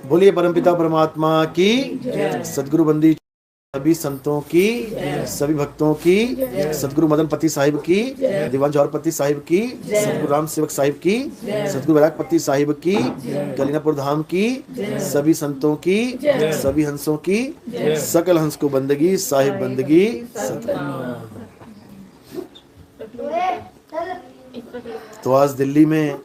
बोलिए परमपिता परमात्मा की, सदगुरु बंदी सभी संतों की, सभी भक्तों की, सदगुरु मदन पति साहिब की, दीवान जौहरपति साहिब की, सदगुरु राम सेवक साहिब की, सदगुरु वैरागपति साहिब की, कलीनापुर धाम की, सभी संतों की, सभी हंसों की, सकल हंस को बंदगी साहिब बंदगी। तो आज दिल्ली में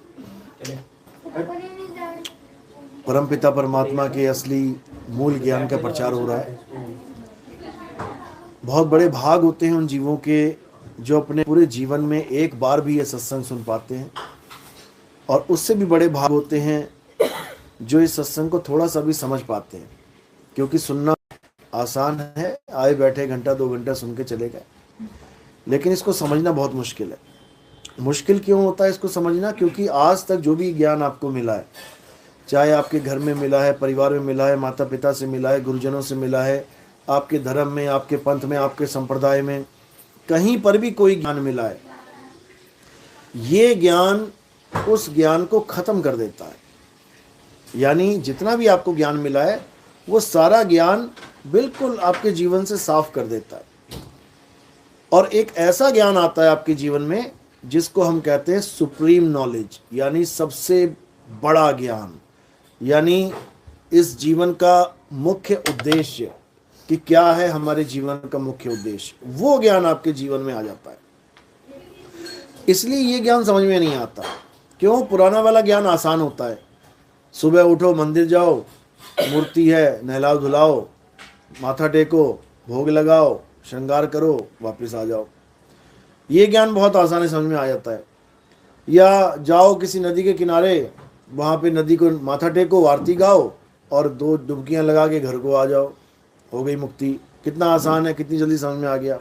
परमपिता परमात्मा के असली मूल ज्ञान का प्रचार हो रहा है। बहुत बड़े भाग होते हैं उन जीवों के जो अपने पूरे जीवन में एक बार भी ये सत्संग सुन पाते हैं, और उससे भी बड़े भाग होते हैं जो इस सत्संग को थोड़ा सा भी समझ पाते हैं। क्योंकि सुनना आसान है, आए बैठे घंटा 2 घंटा सुन के चले गए, लेकिन इसको समझना बहुत मुश्किल है। मुश्किल क्यों होता है इसको समझना? क्योंकि आज तक जो भी ज्ञान आपको मिला है, चाहे आपके घर में मिला है, परिवार में मिला है, माता पिता से मिला है, गुरुजनों से मिला है, आपके धर्म में, आपके पंथ में, आपके संप्रदाय में, कहीं पर भी कोई ज्ञान मिला है, ये ज्ञान उस ज्ञान को खत्म कर देता है। यानी जितना भी आपको ज्ञान मिला है वो सारा ज्ञान बिल्कुल आपके जीवन से साफ कर देता है, और एक ऐसा ज्ञान आता है आपके जीवन में जिसको हम कहते हैं सुप्रीम नॉलेज, यानी सबसे बड़ा ज्ञान, यानी इस जीवन का मुख्य उद्देश्य कि क्या है हमारे जीवन का मुख्य उद्देश्य, वो ज्ञान आपके जीवन में आ जाता है। इसलिए ये ज्ञान समझ में नहीं आता। क्यों? पुराना वाला ज्ञान आसान होता है। सुबह उठो, मंदिर जाओ, मूर्ति है, नहलाओ धुलाओ, माथा टेको, भोग लगाओ, श्रृंगार करो, वापस आ जाओ। ये ज्ञान बहुत आसानी समझ में आ जाता है। या जाओ किसी नदी के किनारे, वहाँ पे नदी को माथा टेको, आरती गाओ और 2 डुबकियाँ लगा के घर को आ जाओ, हो गई मुक्ति। कितना आसान है, कितनी जल्दी समझ में आ गया।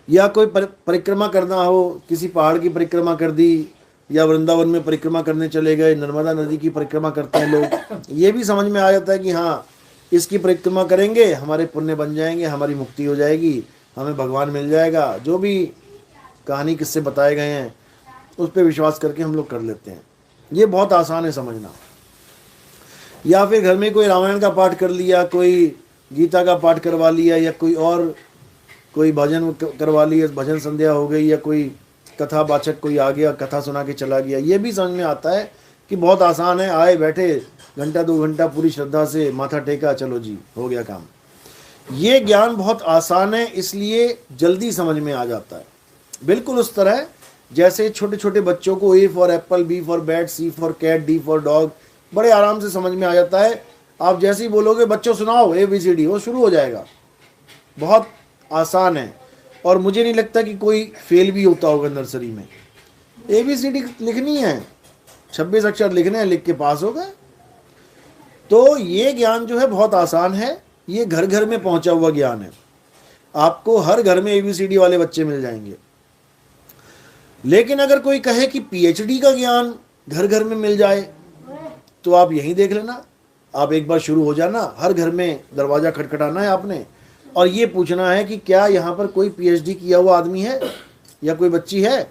या कोई परिक्रमा करना हो, किसी पहाड़ की परिक्रमा कर दी, या वृंदावन में परिक्रमा करने चले गए, नर्मदा नदी की परिक्रमा करते हैं लोग, ये भी समझ में आ जाता है कि हाँ इसकी परिक्रमा करेंगे हमारे पुण्य बन जाएंगे, हमारी मुक्ति हो जाएगी, हमें भगवान मिल जाएगा। जो भी कहानी किससे बताए गए हैं उस पर विश्वास करके हम लोग कर लेते हैं। ये बहुत आसान है समझना। या फिर घर में कोई रामायण का पाठ कर लिया, कोई गीता का पाठ करवा लिया, या कोई भजन करवा लिया, भजन संध्या हो गई, या कोई कथा वाचक कोई आ गया, कथा सुना के चला गया। ये भी समझ में आता है कि बहुत आसान है, आए बैठे घंटा 2 घंटा पूरी श्रद्धा से माथा टेका, चलो जी हो गया काम। ये ज्ञान बहुत आसान है, इसलिए जल्दी समझ में आ जाता है। बिल्कुल उस तरह जैसे छोटे छोटे बच्चों को A for apple, B for bat, C for cat, D for dog बड़े आराम से समझ में आ जाता है। आप जैसे ही बोलोगे बच्चों सुनाओ ABCD, वो शुरू हो जाएगा। बहुत आसान है, और मुझे नहीं लगता कि कोई फेल भी होता होगा नर्सरी में। ABCD लिखनी है, 26 अक्षर लिखने हैं, लिख के पास हो गए। तो ये ज्ञान जो है बहुत आसान है, ये घर घर में पहुंचा हुआ ज्ञान है। आपको हर घर में ABCD वाले बच्चे मिल जाएंगे। लेकिन अगर कोई कहे कि PhD का ज्ञान घर घर में मिल जाए, तो आप यहीं देख लेना। आप एक बार शुरू हो जाना, हर घर में दरवाज़ा खटखटाना है आपने, और ये पूछना है कि क्या यहाँ पर कोई PhD किया हुआ आदमी है या कोई बच्ची है।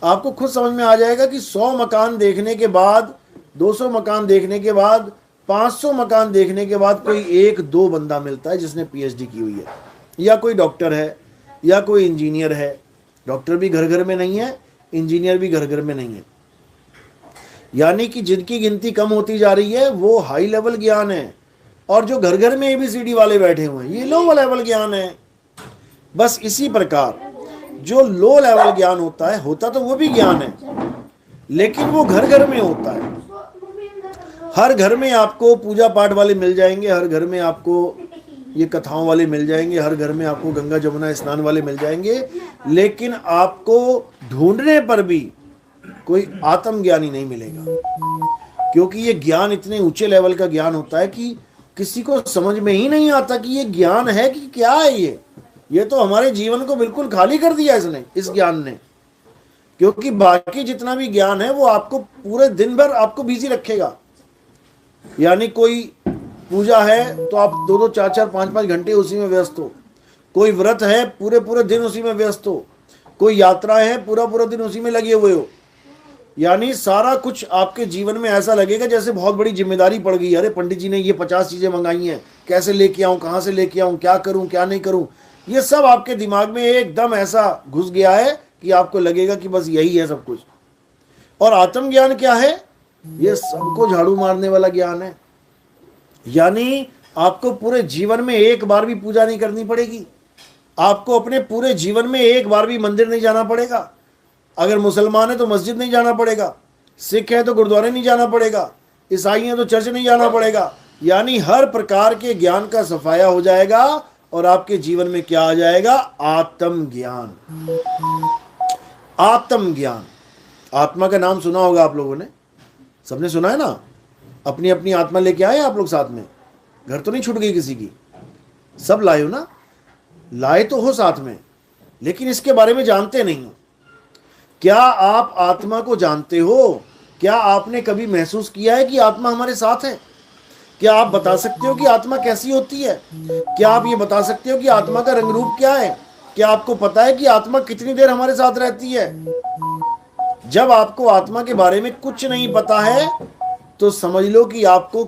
आपको खुद समझ में आ जाएगा कि 100 मकान देखने के बाद, 200 मकान देखने के बाद, 500 मकान देखने के बाद कोई 1-2 बंदा मिलता है जिसने PhD की हुई है, या कोई डॉक्टर है, या कोई इंजीनियर है। डॉक्टर भी घर घर में नहीं है, इंजीनियर भी घर घर में नहीं है। यानी कि जिनकी गिनती कम होती जा रही है वो हाई लेवल ज्ञान है, और जो घर घर में ABCD वाले बैठे हुए हैं ये लो लेवल ज्ञान है। बस इसी प्रकार जो लो लेवल ज्ञान होता तो वो भी ज्ञान है, लेकिन वो घर घर में होता है। हर घर में आपको पूजा पाठ वाले मिल जाएंगे, हर घर में आपको ये कथाओं वाले मिल जाएंगे, हर घर में आपको गंगा जमुना स्नान वाले मिल जाएंगे, लेकिन आपको ढूंढने पर भी कोई आत्मज्ञानी नहीं मिलेगा। क्योंकि ये ज्ञान इतने ऊंचे लेवल का ज्ञान होता है कि किसी को समझ में ही नहीं आता कि ये ज्ञान है कि क्या है। ये तो हमारे जीवन को बिल्कुल खाली कर दिया इसने, इस ज्ञान ने। क्योंकि बाकी जितना भी ज्ञान है वो आपको पूरे दिन भर आपको बिजी रखेगा। यानी कोई पूजा है तो आप 2-2, 4-4, 5-5 घंटे उसी में व्यस्त हो। कोई व्रत है पूरे दिन उसी में व्यस्त हो। कोई यात्रा है पूरा दिन उसी में लगे हुए हो। यानी सारा कुछ आपके जीवन में ऐसा लगेगा जैसे बहुत बड़ी जिम्मेदारी पड़ गई। अरे पंडित जी ने ये 50 चीजें मंगाई हैं, कैसे लेके आऊं, कहां से लेके आऊं, क्या करूं क्या नहीं करूं, ये सब आपके दिमाग में एकदम ऐसा घुस गया है कि आपको लगेगा कि बस यही है सब कुछ। और आत्मज्ञान क्या है? ये सबको झाड़ू मारने वाला ज्ञान है। यानी आपको पूरे जीवन में एक बार भी पूजा नहीं करनी पड़ेगी, आपको अपने पूरे जीवन में एक बार भी मंदिर नहीं जाना पड़ेगा। अगर मुसलमान है तो मस्जिद नहीं जाना पड़ेगा, सिख है तो गुरुद्वारे नहीं जाना पड़ेगा, ईसाई है तो चर्च नहीं जाना पड़ेगा। यानी हर प्रकार के ज्ञान का सफाया हो जाएगा और आपके जीवन में क्या आ जाएगा? आत्मज्ञान। आत्मज्ञान, आत्मा का नाम सुना होगा आप लोगों ने, सबने सुना है ना। अपनी अपनी आत्मा लेके आए आप लोग साथ में, घर तो नहीं छूट गई किसी की, सब लाए हो ना? लाए तो हो साथ में, लेकिन इसके बारे में जानते नहीं हो। क्या आप आत्मा को जानते हो? क्या आपने कभी महसूस किया है कि आत्मा हमारे साथ है? क्या आप बता सकते हो कि आत्मा कैसी होती है? क्या आप ये बता सकते हो कि आत्मा का रंग रूप क्या है? क्या आपको पता है कि आत्मा कितनी देर हमारे साथ रहती है? जब आपको आत्मा के बारे में कुछ नहीं पता है तो समझ लो कि आपको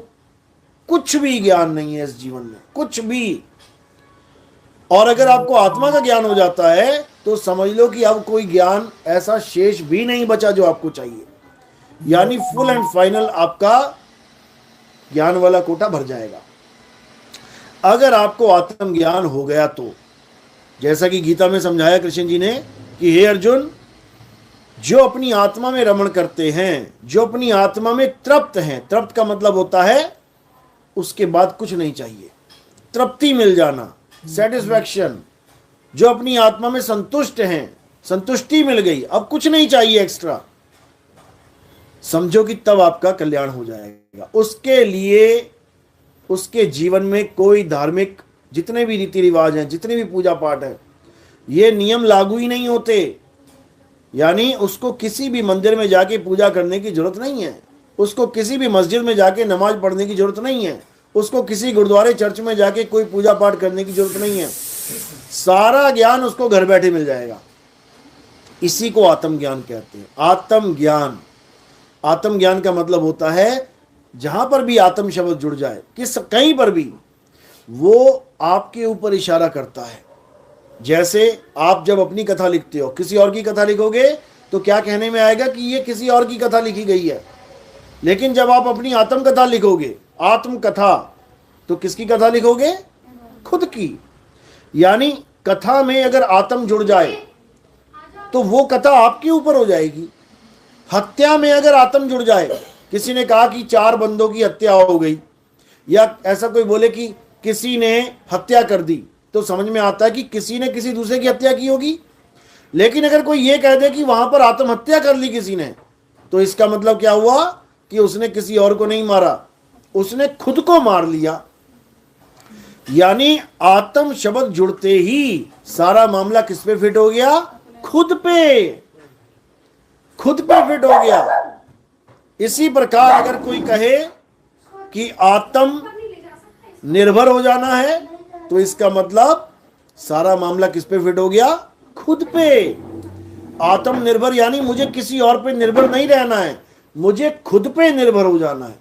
कुछ भी ज्ञान नहीं है इस जीवन में, कुछ भी। और अगर आपको आत्मा का ज्ञान हो जाता है तो समझ लो कि अब कोई ज्ञान ऐसा शेष भी नहीं बचा जो आपको चाहिए। यानी फुल एंड फाइनल आपका ज्ञान वाला कोटा भर जाएगा। अगर आपको आत्म ज्ञान हो गया तो जैसा कि गीता में समझाया कृष्ण जी ने कि हे अर्जुन, जो अपनी आत्मा में रमण करते हैं, जो अपनी आत्मा में तृप्त हैं, तृप्त का मतलब होता है उसके बाद कुछ नहीं चाहिए, तृप्ति मिल जाना, सेटिस्फैक्शन। जो अपनी आत्मा में संतुष्ट हैं, संतुष्टि मिल गई, अब कुछ नहीं चाहिए एक्स्ट्रा, समझो कि तब आपका कल्याण हो जाएगा। उसके लिए उसके जीवन में कोई धार्मिक जितने भी रीति रिवाज हैं, जितने भी पूजा पाठ है, ये नियम लागू ही नहीं होते। यानी उसको किसी भी मंदिर में जाके पूजा करने की जरूरत नहीं है, उसको किसी भी मस्जिद में जाके नमाज पढ़ने की जरूरत नहीं है, उसको किसी गुरुद्वारे चर्च में जाके कोई पूजा पाठ करने की जरूरत नहीं है। सारा ज्ञान उसको घर बैठे मिल जाएगा। इसी को आत्मज्ञान कहते हैं। आत्मज्ञान, आत्मज्ञान का मतलब होता है जहां पर भी आत्म शब्द जुड़ जाए, किस कहीं पर भी, वो आपके ऊपर इशारा करता है। जैसे आप जब अपनी कथा लिखते हो, किसी और की कथा लिखोगे तो क्या कहने में आएगा कि ये किसी और की कथा लिखी गई है। लेकिन जब आप अपनी आत्म कथा लिखोगे, आत्म कथा, तो किसकी कथा लिखोगे? खुद की। यानी कथा में अगर आत्म जुड़ जाए तो वो कथा आपके ऊपर हो जाएगी। हत्या में अगर आत्म जुड़ जाए, किसी ने कहा कि 4 बंदों की हत्या हो गई, या ऐसा कोई बोले कि किसी ने हत्या कर दी, तो समझ में आता है कि किसी ने किसी दूसरे की हत्या की होगी। लेकिन अगर कोई ये कह दे कि वहां पर आत्महत्या कर ली किसी ने, तो इसका मतलब क्या हुआ कि उसने किसी और को नहीं मारा, उसने खुद को मार लिया। यानी आत्म शब्द जुड़ते ही सारा मामला किस पे फिट हो गया? खुद पे, खुद पे फिट हो गया। इसी प्रकार अगर कोई कहे कि आत्म निर्भर हो जाना है, तो इसका मतलब सारा मामला किस पे फिट हो गया? खुद पे। आत्मनिर्भर यानी मुझे किसी और पे निर्भर नहीं रहना है, मुझे खुद पे निर्भर हो जाना है।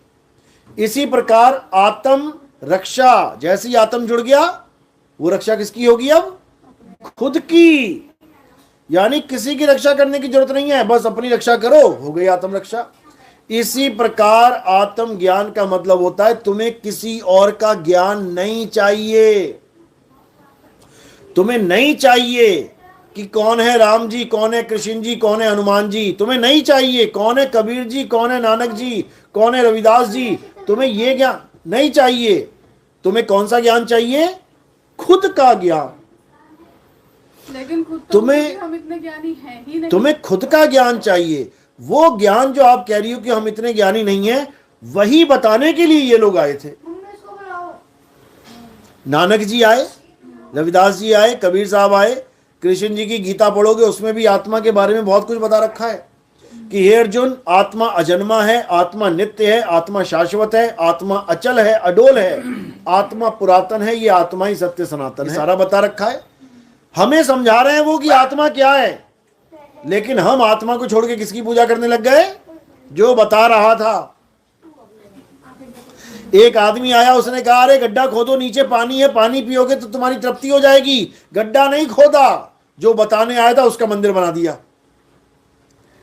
इसी प्रकार आत्म रक्षा, जैसी आत्म जुड़ गया वो रक्षा किसकी होगी? अब खुद की। यानी किसी की रक्षा करने की जरूरत नहीं है, बस अपनी रक्षा करो, हो गई आत्म रक्षा। इसी प्रकार आत्म ज्ञान का मतलब होता है तुम्हें किसी और का ज्ञान नहीं चाहिए। तुम्हें नहीं चाहिए कि कौन है राम जी, कौन है कृष्ण जी, कौन है हनुमान जी, तुम्हें नहीं चाहिए कौन है कबीर जी, कौन है नानक जी, कौन है रविदास जी, तुम्हें ये ज्ञान नहीं चाहिए। तुम्हें कौन सा ज्ञान चाहिए? खुद का ज्ञान। लेकिन खुद तो तुम्हें हम इतने ज्ञानी हैं ही नहीं। तुम्हें खुद का ज्ञान चाहिए। वो ज्ञान जो आप कह रही हो कि हम इतने ज्ञानी नहीं हैं, वही बताने के लिए ये लोग आए थे। नानक जी आए, रविदास जी आए, कबीर साहब आए। कृष्ण जी की गीता पढ़ोगे उसमें भी आत्मा के बारे में बहुत कुछ बता रखा है कि हे अर्जुन, आत्मा अजन्मा है, आत्मा नित्य है, आत्मा शाश्वत है, आत्मा अचल है, अडोल है, आत्मा पुरातन है, ये आत्मा ही सत्य सनातन है। सारा बता रखा है। हमें समझा रहे हैं वो कि आत्मा क्या है। लेकिन हम आत्मा को छोड़ के किसकी पूजा करने लग गए? जो बता रहा था। एक आदमी आया, उसने कहा अरे गड्ढा खोदो, नीचे पानी है, पानी पियोगे तो तुम्हारी तृप्ति हो जाएगी। गड्ढा नहीं खोदा, जो बताने आया था उसका मंदिर बना दिया।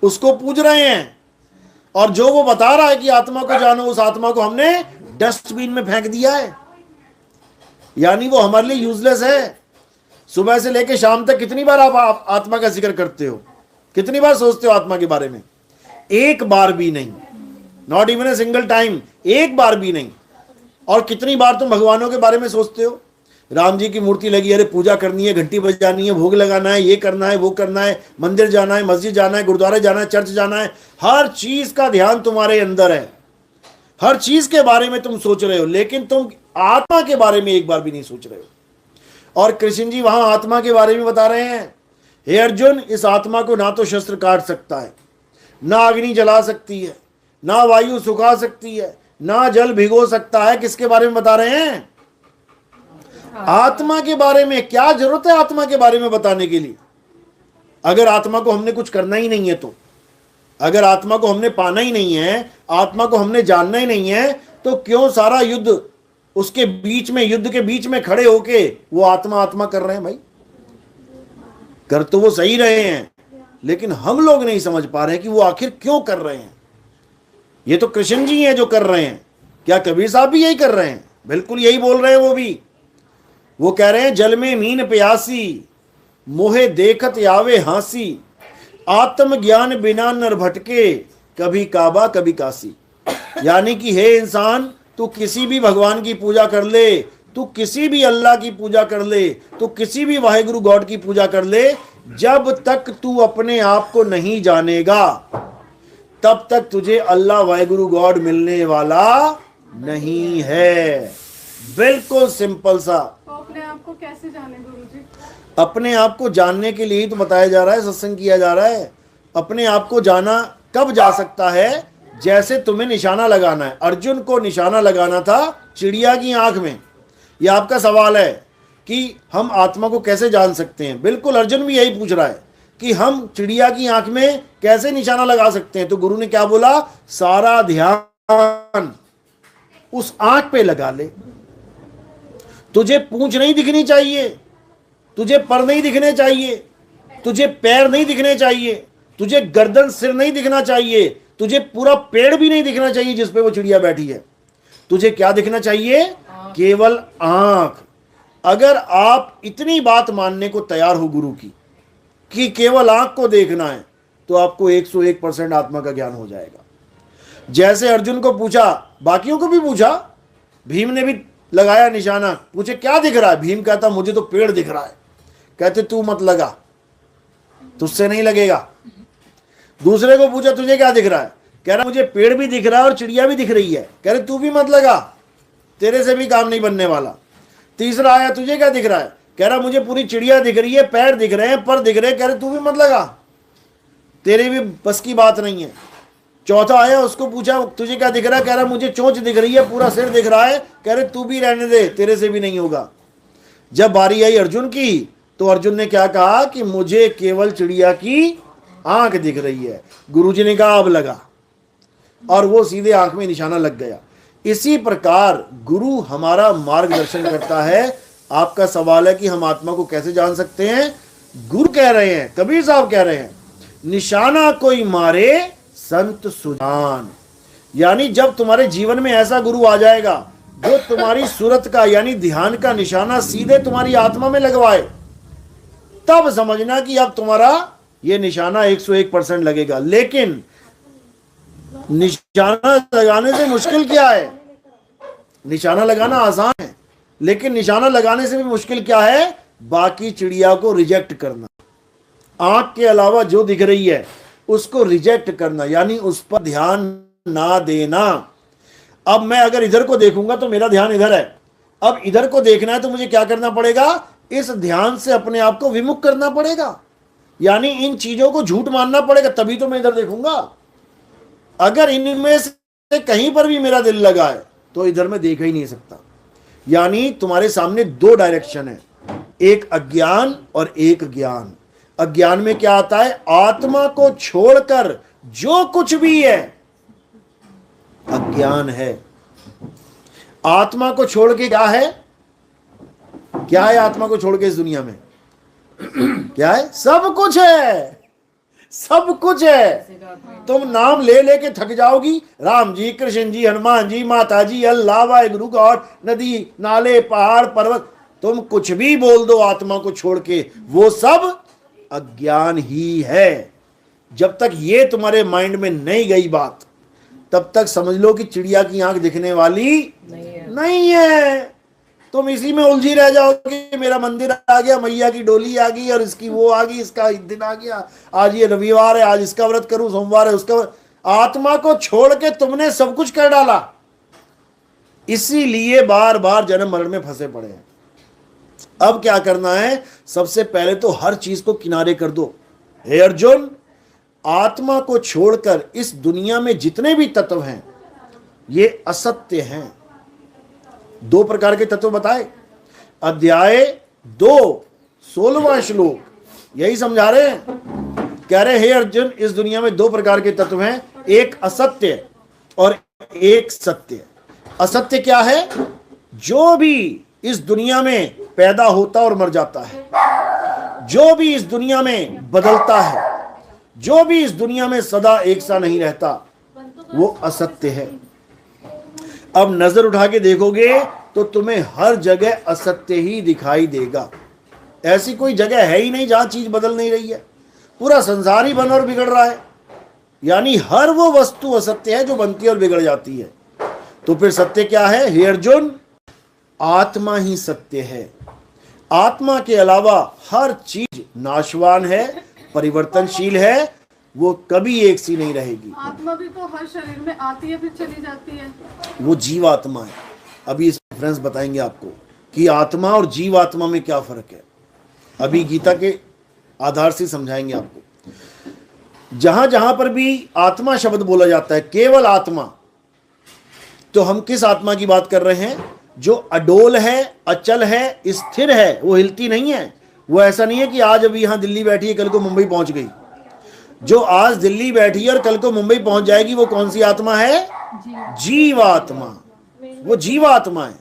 उसको पूज रहे हैं, और जो वो बता रहा है कि आत्मा को जानो, उस आत्मा को हमने डस्टबिन में फेंक दिया है। यानी वो हमारे लिए यूजलेस है। सुबह से लेकर शाम तक कितनी बार आप आत्मा का जिक्र करते हो? कितनी बार सोचते हो आत्मा के बारे में? एक बार भी नहीं। Not even a single time, एक बार भी नहीं। और कितनी बार तुम भगवानों के बारे में सोचते हो? राम जी की मूर्ति लगी, अरे पूजा करनी है, घंटी बजानी है, भोग लगाना है, ये करना है, वो करना है, मंदिर जाना है, मस्जिद जाना है, गुरुद्वारे जाना है, चर्च जाना है। हर चीज का ध्यान तुम्हारे अंदर है, हर चीज के बारे में तुम सोच रहे हो, लेकिन तुम आत्मा के बारे में एक बार भी नहीं सोच रहे हो। और कृष्ण जी वहां आत्मा के बारे में बता रहे हैं, हे अर्जुन, इस आत्मा को ना तो शस्त्र काट सकता है, ना अग्नि जला सकती है, ना वायु सुखा सकती है, ना जल भिगो सकता है। किसके बारे में बता रहे हैं? आत्मा के बारे में। क्या जरूरत है आत्मा के बारे में बताने के लिए? अगर आत्मा को हमने कुछ करना ही नहीं है तो, अगर आत्मा को हमने पाना ही नहीं है, आत्मा को हमने जानना ही नहीं है, तो क्यों सारा युद्ध उसके बीच में, युद्ध के बीच में खड़े होके वो आत्मा आत्मा कर रहे हैं? भाई कर तो वो सही रहे हैं, लेकिन हम लोग नहीं समझ पा रहे हैं कि वो आखिर क्यों कर रहे हैं। ये तो कृष्ण जी हैं जो कर रहे हैं। क्या कबीर साहब भी यही कर रहे हैं? बिल्कुल यही बोल रहे हैं वो भी। वो कह रहे हैं, जल में मीन प्यासी, मोहे देखत यावे हांसी, आत्म ज्ञान बिना नर भटके, कभी काबा कभी काशी। यानी कि हे इंसान, तू किसी भी भगवान की पूजा कर ले, तू किसी भी अल्लाह की पूजा कर ले, तू किसी भी वाहिगुरु गॉड की पूजा कर ले, जब तक तू अपने आप को नहीं जानेगा तब तक तुझे अल्लाह वाहिगुरु गॉड मिलने वाला नहीं है। बिल्कुल सिंपल सा। तो अपने आप को कैसे जाने गुरुजी? अपने आप को जानने के लिए ही तो बताया जा रहा है, सत्संग किया जा रहा है। अपने आप को जाना कब जा सकता है? जैसे तुम्हें निशाना लगाना है। अर्जुन को निशाना लगाना था चिड़िया की आंख में। यह आपका सवाल है कि हम आत्मा को कैसे जान सकते हैं। बिल्कुल अर्जुन भी यही पूछ रहा है कि हम चिड़िया की आंख में कैसे निशाना लगा सकते हैं। तो गुरु ने क्या बोला? सारा ध्यान उस आंख पे लगा ले। तुझे पूंछ नहीं दिखनी चाहिए, तुझे पर नहीं दिखने चाहिए, तुझे पैर नहीं दिखने चाहिए, तुझे गर्दन सिर नहीं दिखना चाहिए, तुझे पूरा पेड़ भी नहीं दिखना चाहिए जिस पे वो चिड़िया बैठी है। तुझे क्या दिखना चाहिए? केवल आंख। अगर आप इतनी बात मानने को तैयार हो गुरु की कि केवल आंख को देखना है, तो आपको 101% आत्मा का ज्ञान हो जाएगा। जैसे अर्जुन को पूछा, बाकियों को भी पूछा, भीम ने भी लगाया निशाना, पूछे क्या दिख रहा है? भीम कहता मुझे तो पेड़ दिख रहा है। कहते तू मत लगा, तुझसे नहीं लगेगा। दूसरे को पूछा तुझे क्या दिख रहा है? कह रहा मुझे पेड़ भी दिख रहा है और चिड़िया भी दिख रही है। कह रहे तू भी मत लगा, तेरे से भी काम नहीं बनने वाला। तीसरा आया, तुझे क्या दिख रहा है? कह रहा मुझे पूरी चिड़िया दिख रही है, पैर दिख रहे हैं, पर दिख रहे हैं। कह रहे तू भी मत लगा, तेरे भी बस की बात नहीं है। चौथा आया, उसको पूछा तुझे क्या दिख रहा है? कह रहा मुझे चोंच दिख रही है, पूरा सिर दिख रहा है। कह रहे तू भी रहने दे, तेरे से भी नहीं होगा। जब बारी आई अर्जुन की, तो अर्जुन ने क्या कहा कि मुझे केवल चिड़िया की आंख दिख रही है। गुरुजी ने कहा अब लगा, और वो सीधे आंख में निशाना लग गया। इसी प्रकार गुरु हमारा मार्गदर्शन करता है। आपका सवाल है कि हम आत्मा को कैसे जान सकते हैं? गुरु कह रहे हैं, कबीर साहब कह रहे हैं, निशाना कोई मारे संत सुजान। यानी जब तुम्हारे जीवन में ऐसा गुरु आ जाएगा जो तुम्हारी सूरत का यानी ध्यान का निशाना सीधे तुम्हारी आत्मा में लगवाए, तब समझना कि अब तुम्हारा ये निशाना 101% लगेगा। लेकिन निशाना लगाने से मुश्किल क्या है? निशाना लगाना आसान है, लेकिन निशाना लगाने से भी मुश्किल क्या है? बाकी चिड़िया को रिजेक्ट करना। आंख के अलावा जो दिख रही है उसको रिजेक्ट करना, यानी उस पर ध्यान ना देना। अब मैं अगर इधर को देखूंगा तो मेरा ध्यान इधर है। अब इधर को देखना है तो मुझे क्या करना पड़ेगा? इस ध्यान से अपने आप को विमुख करना पड़ेगा, यानी इन चीजों को झूठ मानना पड़ेगा, तभी तो मैं इधर देखूंगा। अगर इनमें से कहीं पर भी मेरा दिल लगा है तो इधर मैं देख ही नहीं सकता। यानी तुम्हारे सामने दो डायरेक्शन है, एक अज्ञान और एक ज्ञान। अज्ञान में क्या आता है? आत्मा को छोड़कर जो कुछ भी है अज्ञान है। आत्मा को छोड़ के क्या है? क्या है आत्मा को छोड़ के इस दुनिया में? क्या है? सब कुछ है, सब कुछ है। तुम नाम ले लेके थक जाओगी, राम जी, कृष्ण जी, हनुमान जी, माता जी, अल्लाह, वाहिगुरु, गॉड, नदी, नाले, पहाड़, पर्वत, तुम कुछ भी बोल दो आत्मा को छोड़ के, वो सब अज्ञान ही है। जब तक ये तुम्हारे माइंड में नहीं गई बात, तब तक समझ लो कि चिड़िया की आंख दिखने वाली नहीं है। तुम इसी में उलझी रह जाओगे, मेरा मंदिर आ गया, मैया की डोली आ गई, और इसकी वो आ गई, इसका दिन आ गया, आज ये रविवार है, आज इसका व्रत करूं, सोमवार है उसका व्रत। आत्मा को छोड़ के तुमने सब कुछ कर डाला, इसीलिए बार बार जन्म मरण में फंसे पड़े हैं। अब क्या करना है? सबसे पहले तो हर चीज को किनारे कर दो। हे अर्जुन, आत्मा को छोड़कर इस दुनिया में जितने भी तत्व हैं ये असत्य हैं। 2 प्रकार के तत्व बताए। अध्याय 2 16वां श्लोक यही समझा रहे हैं। कह रहे हे अर्जुन, इस दुनिया में 2 प्रकार के तत्व हैं, एक असत्य और एक सत्य। असत्य क्या है? जो भी इस दुनिया में पैदा होता और मर जाता है, जो भी इस दुनिया में बदलता है, जो भी इस दुनिया में सदा एक सा नहीं रहता, वो असत्य है। अब नजर उठा के देखोगे तो तुम्हें हर जगह असत्य ही दिखाई देगा। ऐसी कोई जगह है ही नहीं जहां चीज बदल नहीं रही है। पूरा संसार ही बन और बिगड़ रहा है, यानी हर वो वस्तु असत्य है जो बनती है और बिगड़ जाती है। तो फिर सत्य क्या है? हे अर्जुन, आत्मा ही सत्य है। आत्मा के अलावा हर चीज नाशवान है, परिवर्तनशील है, वो कभी एक सी नहीं रहेगी। आत्मा भी तो हर शरीर में आती है फिर चली जाती है। वो जीवात्मा है। अभी इस डिफरेंस बताएंगे आपको कि आत्मा और जीवात्मा में क्या फर्क है। अभी गीता के आधार से समझाएंगे आपको। जहां जहां पर भी आत्मा शब्द बोला जाता है, केवल आत्मा, तो हम किस आत्मा की बात कर रहे हैं? जो अडोल है, अचल है, स्थिर है, वो हिलती नहीं है। वो ऐसा नहीं है कि आज अभी यहां दिल्ली बैठी है, कल को मुंबई पहुंच गई। जो आज दिल्ली बैठी है और कल को मुंबई पहुंच जाएगी, वो कौन सी आत्मा है? जीवात्मा। वो जीवात्मा है।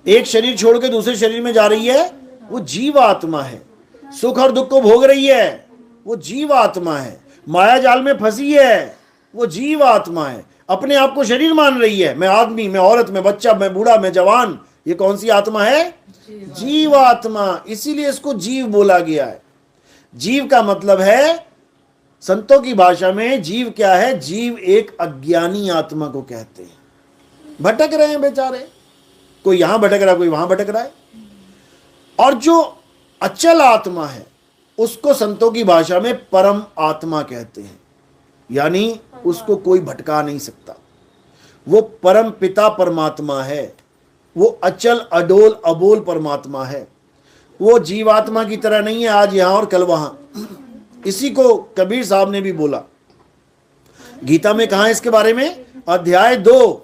एक शरीर छोड़ के दूसरे शरीर में जा रही है, वो जीवात्मा है। सुख और दुख को भोग रही है, वो जीवात्मा है। माया जाल में फंसी है, वो जीवात्मा है। अपने आप को शरीर मान रही है, मैं आदमी, मैं औरत, मैं बच्चा, मैं बूढ़ा, मैं जवान, ये कौन सी आत्मा है? जीवात्मा। इसीलिए इसको जीव बोला गया है। जीव का मतलब है, संतों की भाषा में जीव क्या है? जीव एक अज्ञानी आत्मा को कहते हैं। भटक रहे हैं बेचारे, कोई यहां भटक रहा है, कोई वहां भटक रहा है। और जो अचल आत्मा है उसको संतों की भाषा में परम आत्मा कहते हैं, यानी उसको कोई भटका नहीं सकता। वो परम पिता परमात्मा है, वो अचल अडोल अबोल परमात्मा है। वो जीवात्मा की तरह नहीं है, आज यहां और कल वहां। इसी को कबीर साहब ने भी बोला। गीता में कहा है इसके बारे में? अध्याय 2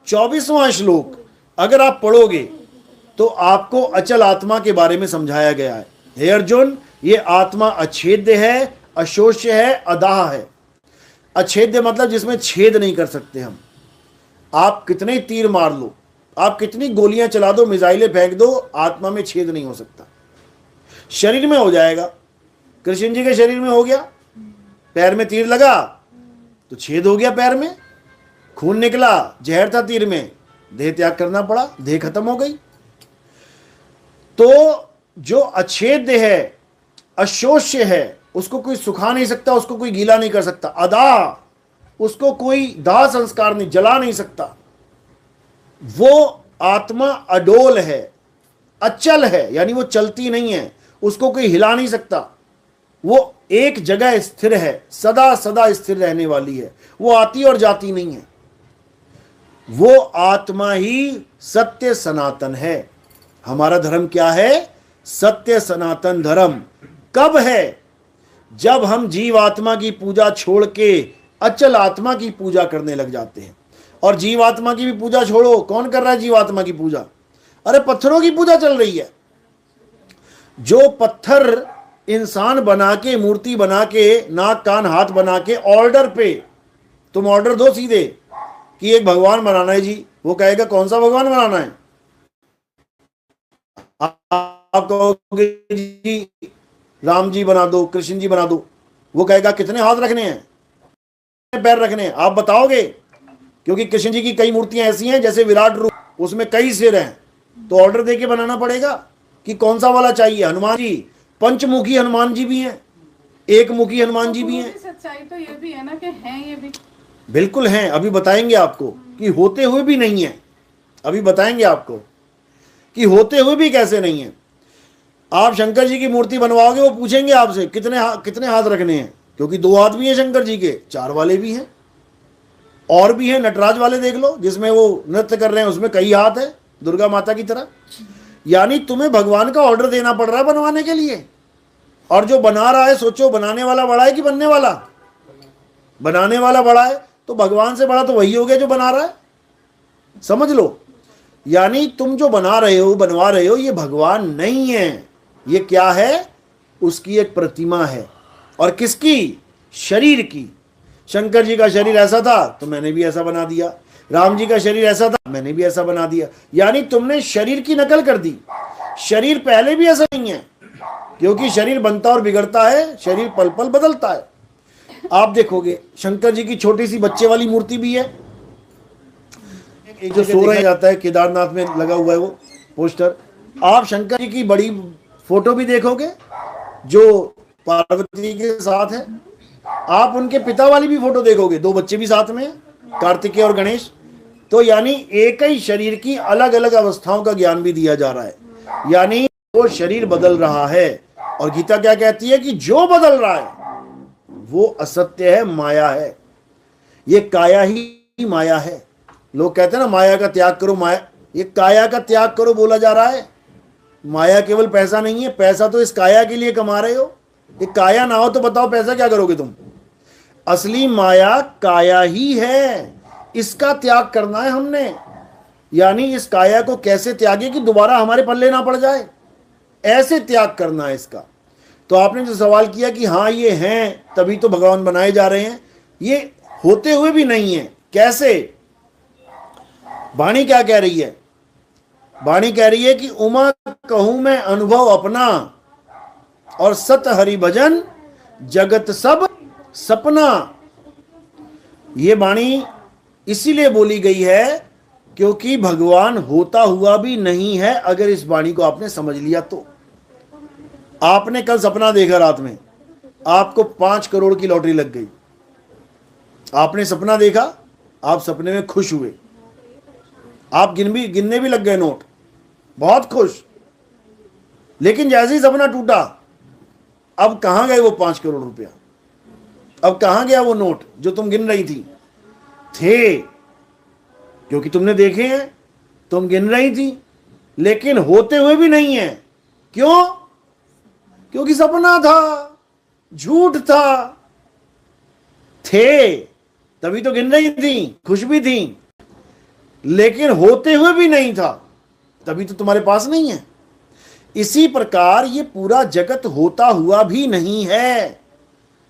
24वां श्लोक अगर आप पढ़ोगे तो आपको अचल आत्मा के बारे में समझाया गया है। हे अर्जुन, ये आत्मा अछेद्य है, अशोष्य है, अदाह है। अछेद्य मतलब जिसमें छेद नहीं कर सकते हम। आप कितने तीर मार लो, आप कितनी गोलियां चला दो, मिसाइलें फेंक दो, आत्मा में छेद नहीं हो सकता। शरीर में हो जाएगा। कृष्ण जी के शरीर में हो गया, पैर में तीर लगा तो छेद हो गया, पैर में खून निकला, जहर था तीर में, देह त्याग करना पड़ा, देह खत्म हो गई। तो जो अछेद्य है, अशोष्य है, उसको कोई सुखा नहीं सकता, उसको कोई गीला नहीं कर सकता। अदा, उसको कोई दाह संस्कार नहीं, जला नहीं सकता। वो आत्मा अडोल है, अचल है, यानी वो चलती नहीं है, उसको कोई हिला नहीं सकता। वो एक जगह स्थिर है, सदा सदा स्थिर रहने वाली है, वो आती और जाती नहीं है। वो आत्मा ही सत्य सनातन है। हमारा धर्म क्या है? सत्य सनातन धर्म। कब है? जब हम जीवात्मा की पूजा छोड़ के अचल आत्मा की पूजा करने लग जाते हैं। और जीवात्मा की भी पूजा छोड़ो, कौन कर रहा है जीवात्मा की पूजा? अरे पत्थरों की पूजा चल रही है। जो पत्थर इंसान बना के, मूर्ति बना के, नाक कान हाथ बना के, ऑर्डर पे तुम ऑर्डर दो सीधे कि एक भगवान बनाना है जी, वो कहेगा कौन सा भगवान बनाना है? आप कहोगे जी राम जी बना दो, कृष्ण जी बना दो, वो कहेगा कितने हाथ रखने हैं, कितने पैर रखने हैं, आप बताओगे? क्योंकि कृष्ण जी की कई मूर्तियां ऐसी हैं जैसे विराट रूप, उसमें कई सिर हैं, तो ऑर्डर देके बनाना पड़ेगा कि कौन सा वाला चाहिए। हनुमान जी, पंचमुखी हनुमान जी भी हैं, एक मुखी हनुमान जी भी हैं। सच्चाई तो ये भी है ना कि हैं ये भी, बिल्कुल हैं, अभी बताएंगे आपको कि होते हुए भी नहीं है, अभी बताएंगे आपको कि होते हुए भी कैसे नहीं है। आप शंकर जी की मूर्ति बनवाओगे, वो पूछेंगे आपसे कितने हाथ रखने हैं, क्योंकि 2 हाथ भी हैं शंकर जी के, 4 वाले भी हैं, और भी हैं। नटराज वाले देख लो, जिसमें वो नृत्य कर रहे हैं, उसमें कई हाथ है, दुर्गा माता की तरह। यानी तुम्हें भगवान का ऑर्डर देना पड़ रहा है बनवाने के लिए। और जो बना रहा है, सोचो बनाने वाला बड़ा है कि बनने वाला? बनाने वाला बड़ा है, तो भगवान से बड़ा तो वही हो गया जो बना रहा है, समझ लो। यानी तुम जो बना रहे हो, बनवा रहे हो, ये भगवान नहीं है, ये क्या है? उसकी एक प्रतिमा है। और किसकी? शरीर की। शंकर जी का शरीर ऐसा था तो मैंने भी ऐसा बना दिया, राम जी का शरीर ऐसा था मैंने भी ऐसा बना दिया। यानी तुमने शरीर की नकल कर दी। शरीर पहले भी ऐसा नहीं है, क्योंकि शरीर बनता और बिगड़ता है, शरीर पल पल बदलता है। आप देखोगे शंकर जी की छोटी सी बच्चे वाली मूर्ति भी है, एक जो सो रहा जाता है, केदारनाथ में लगा हुआ है वो पोस्टर। आप शंकर जी की बड़ी फोटो भी देखोगे जो पार्वती के साथ है। आप उनके पिता वाली भी फोटो देखोगे, 2 बच्चे भी साथ में, कार्तिकेय और गणेश। तो यानी एक ही शरीर की अलग अलग अवस्थाओं का ज्ञान भी दिया जा रहा है। यानी वो शरीर बदल रहा है। और गीता क्या कहती है कि जो बदल रहा है वो असत्य है, माया है। ये काया ही माया है। लोग कहते हैं ना माया का त्याग करो, माया, ये काया का त्याग करो बोला जा रहा है। माया केवल पैसा नहीं है, पैसा तो इस काया के लिए कमा रहे हो। ये काया ना हो तो बताओ पैसा क्या करोगे तुम? असली माया काया ही है, इसका त्याग करना है हमने। यानी इस काया को कैसे त्यागे कि दोबारा हमारे पल्ले ना पड़ जाए, ऐसे त्याग करना है इसका। तो आपने जो सवाल किया कि हाँ ये हैं तभी तो भगवान बनाए जा रहे हैं, ये होते हुए भी नहीं है। कैसे? वाणी क्या कह रही है? वाणी कह रही है कि उमा कहूं मैं अनुभव अपना, और सत हरि भजन जगत सब सपना। ये वाणी इसीलिए बोली गई है क्योंकि भगवान होता हुआ भी नहीं है। अगर इस वाणी को आपने समझ लिया तो आपने कल सपना देखा, रात में आपको 5 करोड़ की लॉटरी लग गई। आपने सपना देखा, आप सपने में खुश हुए, आप गिनने भी लग गए नोट, बहुत खुश। लेकिन जैसे ही सपना टूटा, अब कहां गए वो 5 करोड़ रुपया? अब कहां गया वो नोट जो तुम गिन रही थी? थे, क्योंकि तुमने देखे हैं, तुम गिन रही थी, लेकिन होते हुए भी नहीं है। क्यों? क्योंकि सपना था, झूठ था। थे तभी तो गिन रही थी, खुश भी थी, लेकिन होते हुए भी नहीं था, तभी तो तुम्हारे पास नहीं है। इसी प्रकार ये पूरा जगत होता हुआ भी नहीं है।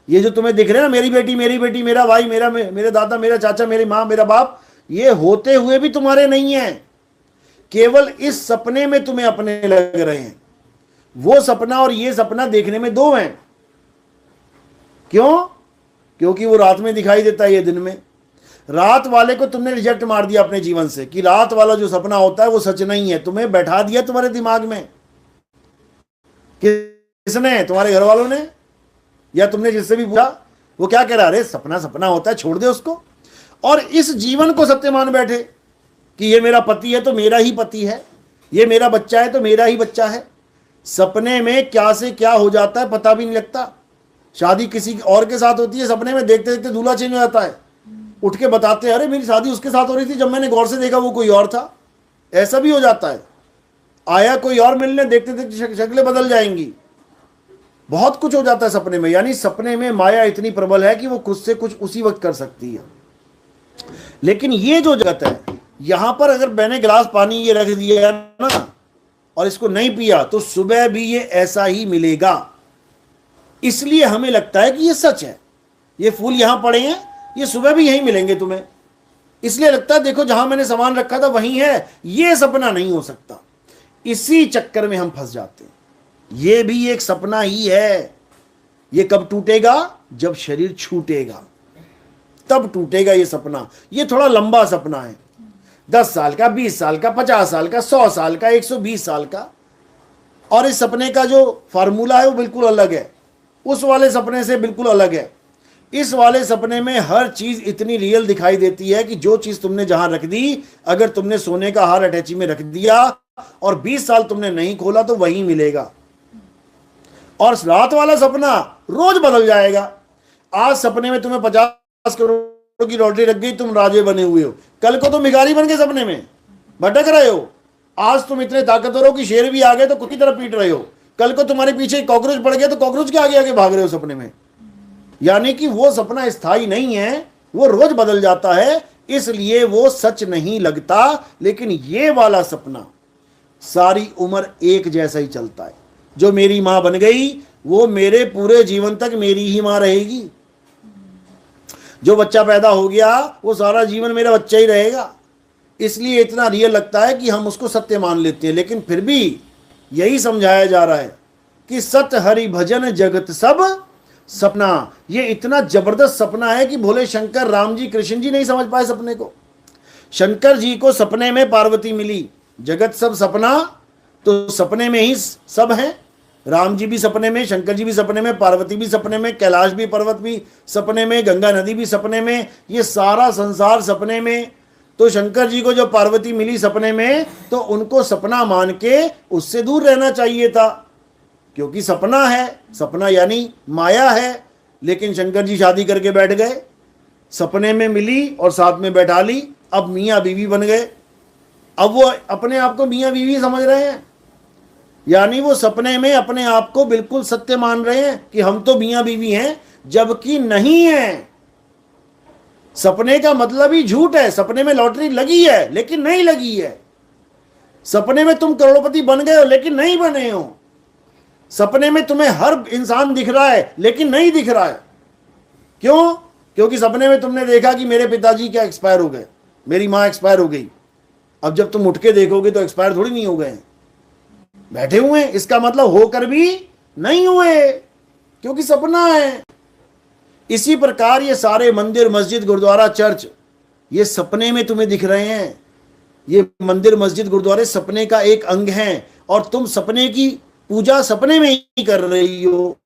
ये जो तुम्हें दिख रहे हैं ना, मेरी बेटी, मेरा भाई, मेरे दादा, मेरा चाचा, मेरी माँ, मेरा बाप, ये होते हुए भी तुम्हारे नहीं है। केवल इस सपने में तुम्हें अपने लग रहे हैं। वो सपना और ये सपना देखने में 2 हैं। क्यों? क्योंकि वो रात में दिखाई देता है, ये दिन में। रात वाले को तुमने रिजेक्ट मार दिया अपने जीवन से कि रात वाला जो सपना होता है वो सच नहीं है। तुम्हें बैठा दिया तुम्हारे दिमाग में। किसने? तुम्हारे घर वालों ने, या तुमने जिससे भी पूछा, वो क्या कह रहा है? अरे सपना सपना होता है, छोड़ दे उसको। और इस जीवन को सत्य मान बैठे कि ये मेरा पति है तो मेरा ही पति है, ये मेरा बच्चा है तो मेरा ही बच्चा है। सपने में क्या से क्या हो जाता है पता भी नहीं लगता। शादी किसी और के साथ होती है, सपने में देखते देखते दूल्हा चेंज हो जाता है, उठ के बताते हैं अरे मेरी शादी उसके साथ हो रही थी, जब मैंने गौर से देखा वो कोई और था। ऐसा भी हो जाता है। आया कोई और मिलने, देखते देखते शक्लें बदल जाएंगी। बहुत कुछ हो जाता है सपने में। यानी सपने में माया इतनी प्रबल है कि वो खुद से कुछ उसी वक्त कर सकती है। लेकिन ये जो जगत है, यहां पर अगर मैंने गिलास पानी ये रख दिया ना और इसको नहीं पिया तो सुबह भी ये ऐसा ही मिलेगा। इसलिए हमें लगता है कि ये सच है, ये फूल यहां पड़े हैं, ये सुबह भी यहीं मिलेंगे तुम्हें, इसलिए लगता है देखो जहां मैंने सामान रखा था वहीं है, ये सपना नहीं हो सकता। इसी चक्कर में हम फंस जाते हैं। ये भी एक सपना ही है। ये कब टूटेगा? जब शरीर छूटेगा, तब टूटेगा ये सपना। ये थोड़ा लंबा सपना है, 10 साल का, 20 साल का, 50 साल का, 100 साल का, 120 साल का। और इस सपने का जो फार्मूला है वो बिल्कुल अलग है, उस वाले सपने से बिल्कुल अलग है। इस वाले सपने में हर चीज इतनी रियल दिखाई देती है कि जो चीज तुमने जहां रख दी, अगर तुमने सोने का हार अटैची में रख दिया और 20 साल तुमने नहीं खोला तो वहीं मिलेगा। और रात वाला सपना रोज बदल जाएगा। आज सपने में तुम्हें 50 करोड़ की लॉटरी लग गई, तुम राजे बने हुए हो, कल को तुम भिखारी बन के सपने में भटक रहे हो। आज तुम इतने ताकतवर हो कि शेर भी आ गए तो कुत्ते की तरह पीट रहे हो, कल को तुम्हारे पीछे कॉकरोच पड़ गया तो कॉकरोच के आगे आगे भाग रहे हो सपने में। यानी कि वो सपना स्थायी नहीं है, वो रोज बदल जाता है, इसलिए वो सच नहीं लगता। लेकिन ये वाला सपना सारी उम्र एक जैसा ही चलता है। जो मेरी मां बन गई वो मेरे पूरे जीवन तक मेरी ही मां रहेगी। जो बच्चा पैदा हो गया वो सारा जीवन मेरा बच्चा ही रहेगा। इसलिए इतना रियल लगता है कि हम उसको सत्य मान लेते हैं। लेकिन फिर भी यही समझाया जा रहा है कि सत हरि भजन जगत सब सपना। ये इतना जबरदस्त सपना है कि भोले शंकर, राम जी, कृष्ण जी नहीं समझ पाए सपने को। शंकर जी को सपने में पार्वती मिली, जगत सब सपना, तो सपने में ही सब है। राम जी भी सपने में, शंकर जी भी सपने में, पार्वती भी सपने में, कैलाश भी, पर्वत भी सपने में, गंगा नदी भी सपने में, ये सारा संसार सपने में। तो शंकर जी को जब पार्वती मिली सपने में तो उनको सपना मान के उससे दूर रहना चाहिए था, क्योंकि सपना है, सपना यानी माया है। लेकिन शंकर जी शादी करके बैठ गए, सपने में मिली और साथ में बैठा ली, अब मियाँ बीवी बन गए। अब वो अपने आप को मियाँ बीवी समझ रहे हैं, यानी वो सपने में अपने आप को बिल्कुल सत्य मान रहे हैं कि हम तो मियाँ बीवी हैं, जबकि नहीं है। सपने का मतलब ही झूठ है। सपने में लॉटरी लगी है लेकिन नहीं लगी है। सपने में तुम करोड़पति बन गए हो लेकिन नहीं बने हो। सपने में तुम्हें हर इंसान दिख रहा है लेकिन नहीं दिख रहा है। क्यों? क्योंकि सपने में तुमने देखा कि मेरे पिताजी क्या एक्सपायर हो गए, मेरी माँ एक्सपायर हो गई। अब जब तुम उठ के देखोगे तो एक्सपायर थोड़ी नहीं हो गए, बैठे हुए हैं। इसका मतलब होकर भी नहीं हुए, क्योंकि सपना है। इसी प्रकार ये सारे मंदिर, मस्जिद, गुरुद्वारा, चर्च, ये सपने में तुम्हें दिख रहे हैं। ये मंदिर, मस्जिद, गुरुद्वारे सपने का एक अंग हैं और तुम सपने की पूजा सपने में ही कर रही हो।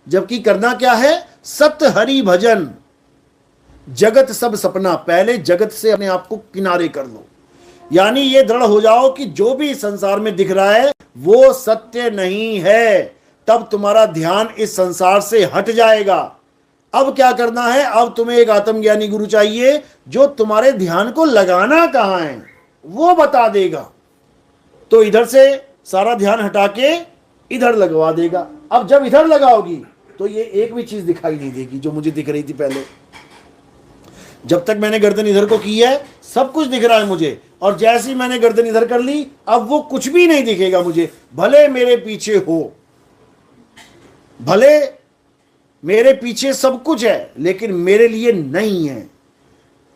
जबकि करना क्या है? सत्य हरि भजन जगत सब सपना। पहले जगत से अपने आप को किनारे कर लो, यानी ये दृढ़ हो जाओ कि जो भी संसार में दिख रहा है वो सत्य नहीं है। तब तुम्हारा ध्यान इस संसार से हट जाएगा। अब क्या करना है? अब तुम्हें एक आत्मज्ञानी गुरु चाहिए जो तुम्हारे ध्यान को लगाना कहां है वो बता देगा। तो इधर से सारा ध्यान हटा के इधर लगवा देगा। अब जब इधर लगाओगी तो ये एक भी चीज दिखाई नहीं देगी जो मुझे दिख रही थी पहले। जब तक मैंने गर्दन इधर को की है सब कुछ दिख रहा है मुझे, और जैसे ही मैंने गर्दन इधर कर ली अब वो कुछ भी नहीं दिखेगा मुझे। भले मेरे पीछे हो, भले मेरे पीछे सब कुछ है, लेकिन मेरे लिए नहीं है।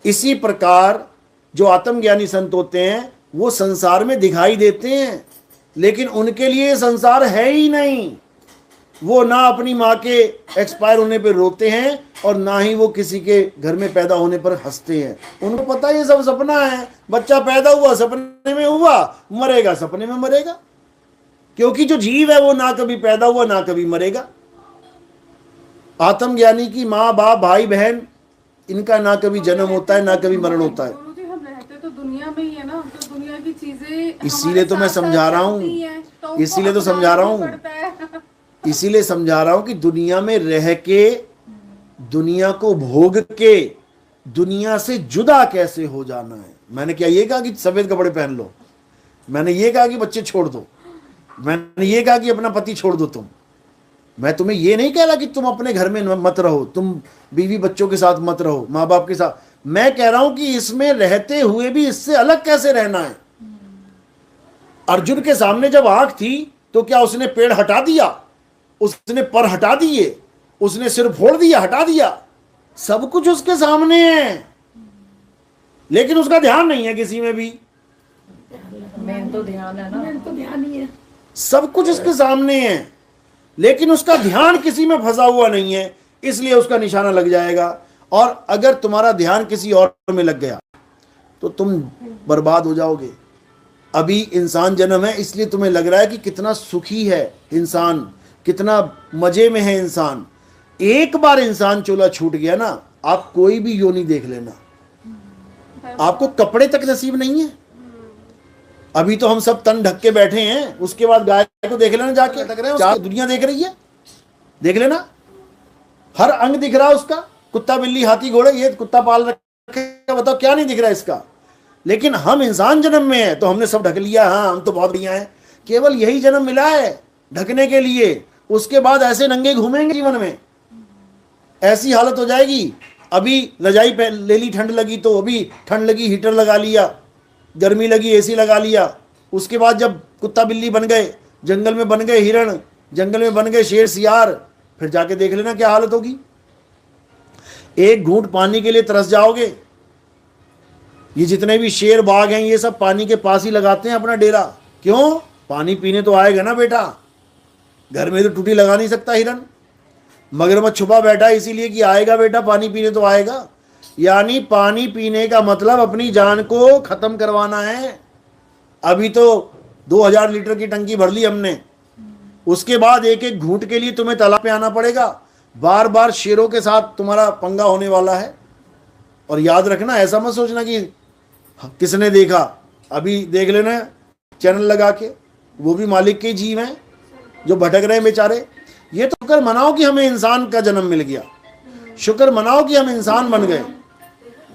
इसी प्रकार जो आत्मज्ञानी संत होते हैं वो संसार में दिखाई देते हैं, लेकिन उनके लिए संसार है ही नहीं। वो ना अपनी माँ के एक्सपायर होने पर रोते हैं और ना ही वो किसी के घर में पैदा होने पर हंसते हैं। उनको पता है ये सब सपना है। बच्चा पैदा हुआ सपने में हुआ, मरेगा सपने में मरेगा, क्योंकि जो जीव है वो ना कभी पैदा हुआ ना कभी मरेगा। आत्मज्ञानी की माँ बाप भाई बहन इनका ना कभी जन्म होता है ना कभी मरण होता है। गुरुजी हम रहते तो दुनिया में ही है ना, तो दुनिया की चीजें इसीलिए तो मैं समझा रहा हूँ, इसीलिए तो समझा रहा हूँ, इसीलिए समझा रहा हूं कि दुनिया में रह के, दुनिया को भोग के, दुनिया से जुदा कैसे हो जाना है। मैंने क्या ये कहा कि सफेद कपड़े पहन लो, मैंने ये कहा कि बच्चे छोड़ दो, मैंने ये कहा कि अपना पति छोड़ दो तुम। मैं तुम्हें ये नहीं कह रहा कि तुम अपने घर में मत रहो, तुम बीवी बच्चों के साथ मत रहो, माँ बाप के साथ। मैं कह रहा हूं कि इसमें रहते हुए भी इससे अलग कैसे रहना है। अर्जुन के सामने जब आंख थी तो क्या उसने पेड़ हटा दिया? उसने पर हटा दिए, उसने सिर फोड़ दिया, हटा दिया, सब कुछ उसके सामने है, लेकिन उसका ध्यान नहीं है किसी में भी। मेन तो ध्यान है ना, मेन तो ध्यान ही है। सब कुछ उसके सामने है, लेकिन उसका ध्यान किसी में फंसा हुआ नहीं है, इसलिए उसका निशाना लग जाएगा। और अगर तुम्हारा ध्यान किसी और में लग गया तो तुम बर्बाद हो जाओगे। अभी इंसान जन्म है, इसलिए तुम्हें लग रहा है कि कितना सुखी है इंसान, कितना मजे में है इंसान। एक बार इंसान चोला छूट गया ना, आप कोई भी योनि देख लेना, आपको कपड़े तक नसीब नहीं है। अभी तो हम सब तन ढक के बैठे हैं, उसके बाद गाय को देख लेना जाके, लग रहे हैं चार दुनिया देख रही है, देख लेना, हर अंग दिख रहा है उसका। कुत्ता बिल्ली हाथी घोड़े ये कुत्ता पाल रखे, बताओ क्या नहीं दिख रहा है इसका। लेकिन हम इंसान जन्म में है तो हमने सब ढक लिया, हाँ हम तो बहुत बढ़िया हैं। केवल यही जन्म मिला है ढकने के लिए, उसके बाद ऐसे नंगे घूमेंगे जीवन में, ऐसी हालत हो जाएगी। अभी रजाई ले ली, ठंड लगी तो अभी ठंड लगी हीटर लगा लिया, गर्मी लगी एसी लगा लिया। उसके बाद जब कुत्ता बिल्ली बन गए, जंगल में बन गए हिरण, जंगल में बन गए शेर सियार, फिर जाके देख लेना क्या हालत होगी। एक घूंट पानी के लिए तरस जाओगे। ये जितने भी शेर बाघ हैं ये सब पानी के पास ही लगाते हैं अपना डेरा। क्यों? पानी पीने तो आएगा ना बेटा, घर में तो टूटी लगा नहीं सकता हिरन। मगरमच्छ छुपा बैठा है इसीलिए कि आएगा बेटा पानी पीने तो आएगा। यानी पानी पीने का मतलब अपनी जान को खत्म करवाना है। अभी तो 2000 लीटर की टंकी भर ली हमने, उसके बाद एक एक घूंट के लिए तुम्हें तालाब पे आना पड़ेगा। बार बार शेरों के साथ तुम्हारा पंगा होने वाला है। और याद रखना, ऐसा मत सोचना कि किसने देखा, अभी देख लेना चैनल लगा के, वो भी मालिक के जीव हैं जो भटक रहे हैं बेचारे। ये तो शुक्र मनाओ कि हमें इंसान का जन्म मिल गया, शुक्र मनाओ कि हम इंसान बन गए,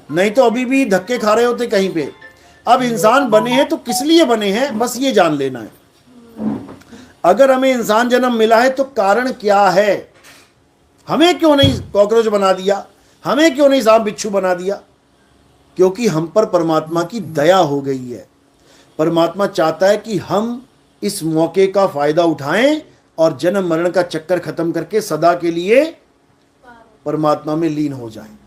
नहीं तो अभी भी धक्के खा रहे होते कहीं पे। अब इंसान बने हैं तो किस लिए बने हैं, बस ये जान लेना है। अगर हमें इंसान जन्म मिला है तो कारण क्या है। हमें क्यों नहीं कॉकरोच बना दिया, हमें क्यों नहीं सांप बिच्छू बना दिया? क्योंकि हम पर परमात्मा की दया हो गई है। परमात्मा चाहता है कि हम इस मौके का फायदा उठाएं और जन्म मरण का चक्कर खत्म करके सदा के लिए परमात्मा में लीन हो जाएं।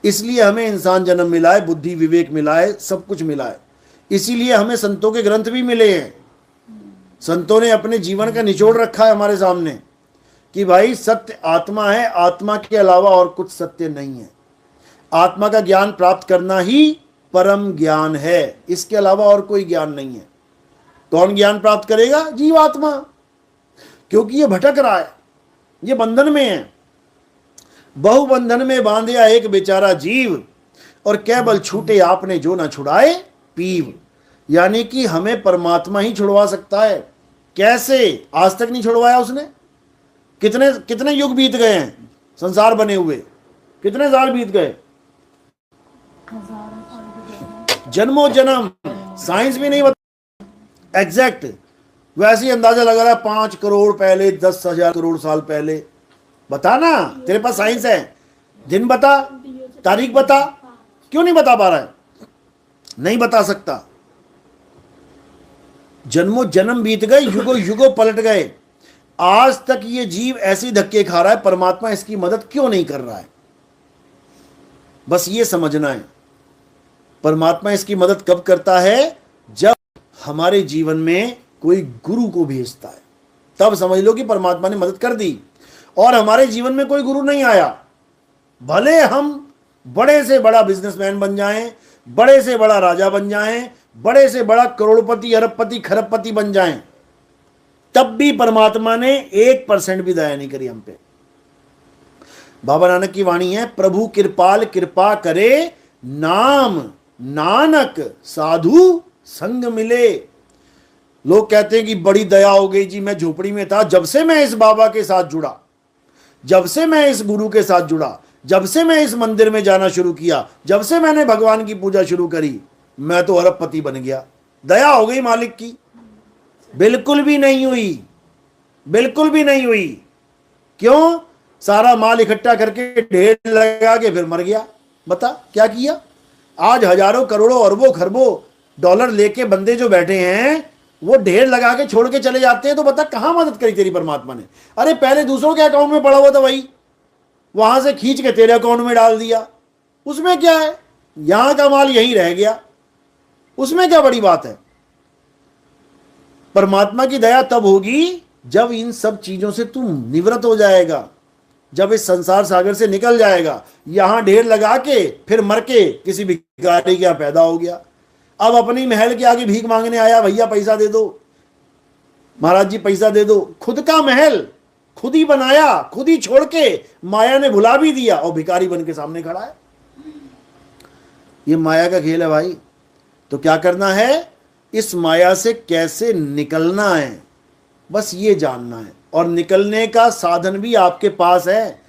इसलिए हमें इंसान जन्म मिला है, बुद्धि विवेक मिला है, सब कुछ मिला है। इसीलिए हमें संतों के ग्रंथ भी मिले हैं। संतों ने अपने जीवन का निचोड़ रखा है हमारे सामने कि भाई सत्य आत्मा है, आत्मा के अलावा और कुछ सत्य नहीं है। आत्मा का ज्ञान प्राप्त करना ही परम ज्ञान है, इसके अलावा और कोई ज्ञान नहीं है। कौन ज्ञान प्राप्त करेगा? जीवात्मा, क्योंकि ये भटक रहा है, ये बंधन में है। बहुबंधन में बांधिया एक बेचारा जीव, और केवल छूटे आपने जो ना छुड़ाए पीव। यानी कि हमें परमात्मा ही छुड़वा सकता है। कैसे? आज तक नहीं छुड़वाया उसने। कितने कितने युग बीत गए हैं संसार बने हुए, कितने साल बीत गए, जन्मों जन्म। साइंस भी नहीं बता एग्जैक्ट, वैसे ही अंदाजा लगा रहा है 5 करोड़ पहले, 10,000 करोड़ साल पहले। बता ना, तेरे पास साइंस है, दिन बता, तारीख बता। क्यों नहीं बता पा रहा है? नहीं बता सकता। जन्मों जन्म बीत गए, युगों युगों पलट गए, आज तक ये जीव ऐसे धक्के खा रहा है, परमात्मा इसकी मदद क्यों नहीं कर रहा है? बस ये समझना है। परमात्मा इसकी मदद कब करता है? जब हमारे जीवन में कोई गुरु को भेजता है, तब समझ लो कि परमात्मा ने मदद कर दी। और हमारे जीवन में कोई गुरु नहीं आया, भले हम बड़े से बड़ा बिजनेसमैन बन जाएं, बड़े से बड़ा राजा बन जाएं, बड़े से बड़ा करोड़पति अरबपति खरबपति बन जाएं, तब भी परमात्मा ने 1% भी दया नहीं करी हम पे। बाबा नानक की वाणी है, प्रभु कृपाल कृपा करे, नाम नानक साधु संग मिले। लोग कहते हैं कि बड़ी दया हो गई जी, मैं झोपड़ी में था, जब से मैं इस बाबा के साथ जुड़ा, जब से मैं इस गुरु के साथ जुड़ा, जब से मैं इस मंदिर में जाना शुरू किया, जब से मैंने भगवान की पूजा शुरू करी, मैं तो अरबपति बन गया। दया हो गई मालिक की? बिल्कुल भी नहीं हुई, बिल्कुल भी नहीं हुई। क्यों? सारा माल इकट्ठा करके ढेर लगा के फिर मर गया। बता क्या किया? आज हजारों करोड़ों अरबों खरबों डॉलर लेके बंदे जो बैठे हैं, वो ढेर लगा के छोड़ के चले जाते हैं, तो बता कहां मदद करी तेरी परमात्मा ने? अरे पहले दूसरों के अकाउंट में पड़ा हुआ था भाई, वहां से खींच के तेरे अकाउंट में डाल दिया, उसमें क्या है? यहां का माल यहीं रह गया, उसमें क्या बड़ी बात है? परमात्मा की दया तब होगी जब इन सब चीजों से तू निवृत्त हो जाएगा, जब इस संसार सागर से निकल जाएगा। यहां ढेर लगा के फिर मर के किसी भिखारी के यहां पैदा हो गया, अब अपनी महल के आगे भीख मांगने आया, भैया पैसा दे दो, महाराज जी पैसा दे दो। खुद का महल खुद ही बनाया, खुद ही छोड़ के माया ने भुला भी दिया और भिखारी बन के सामने खड़ा है। ये माया का खेल है भाई। तो क्या करना है? इस माया से कैसे निकलना है, बस ये जानना है। और निकलने का साधन भी आपके पास है।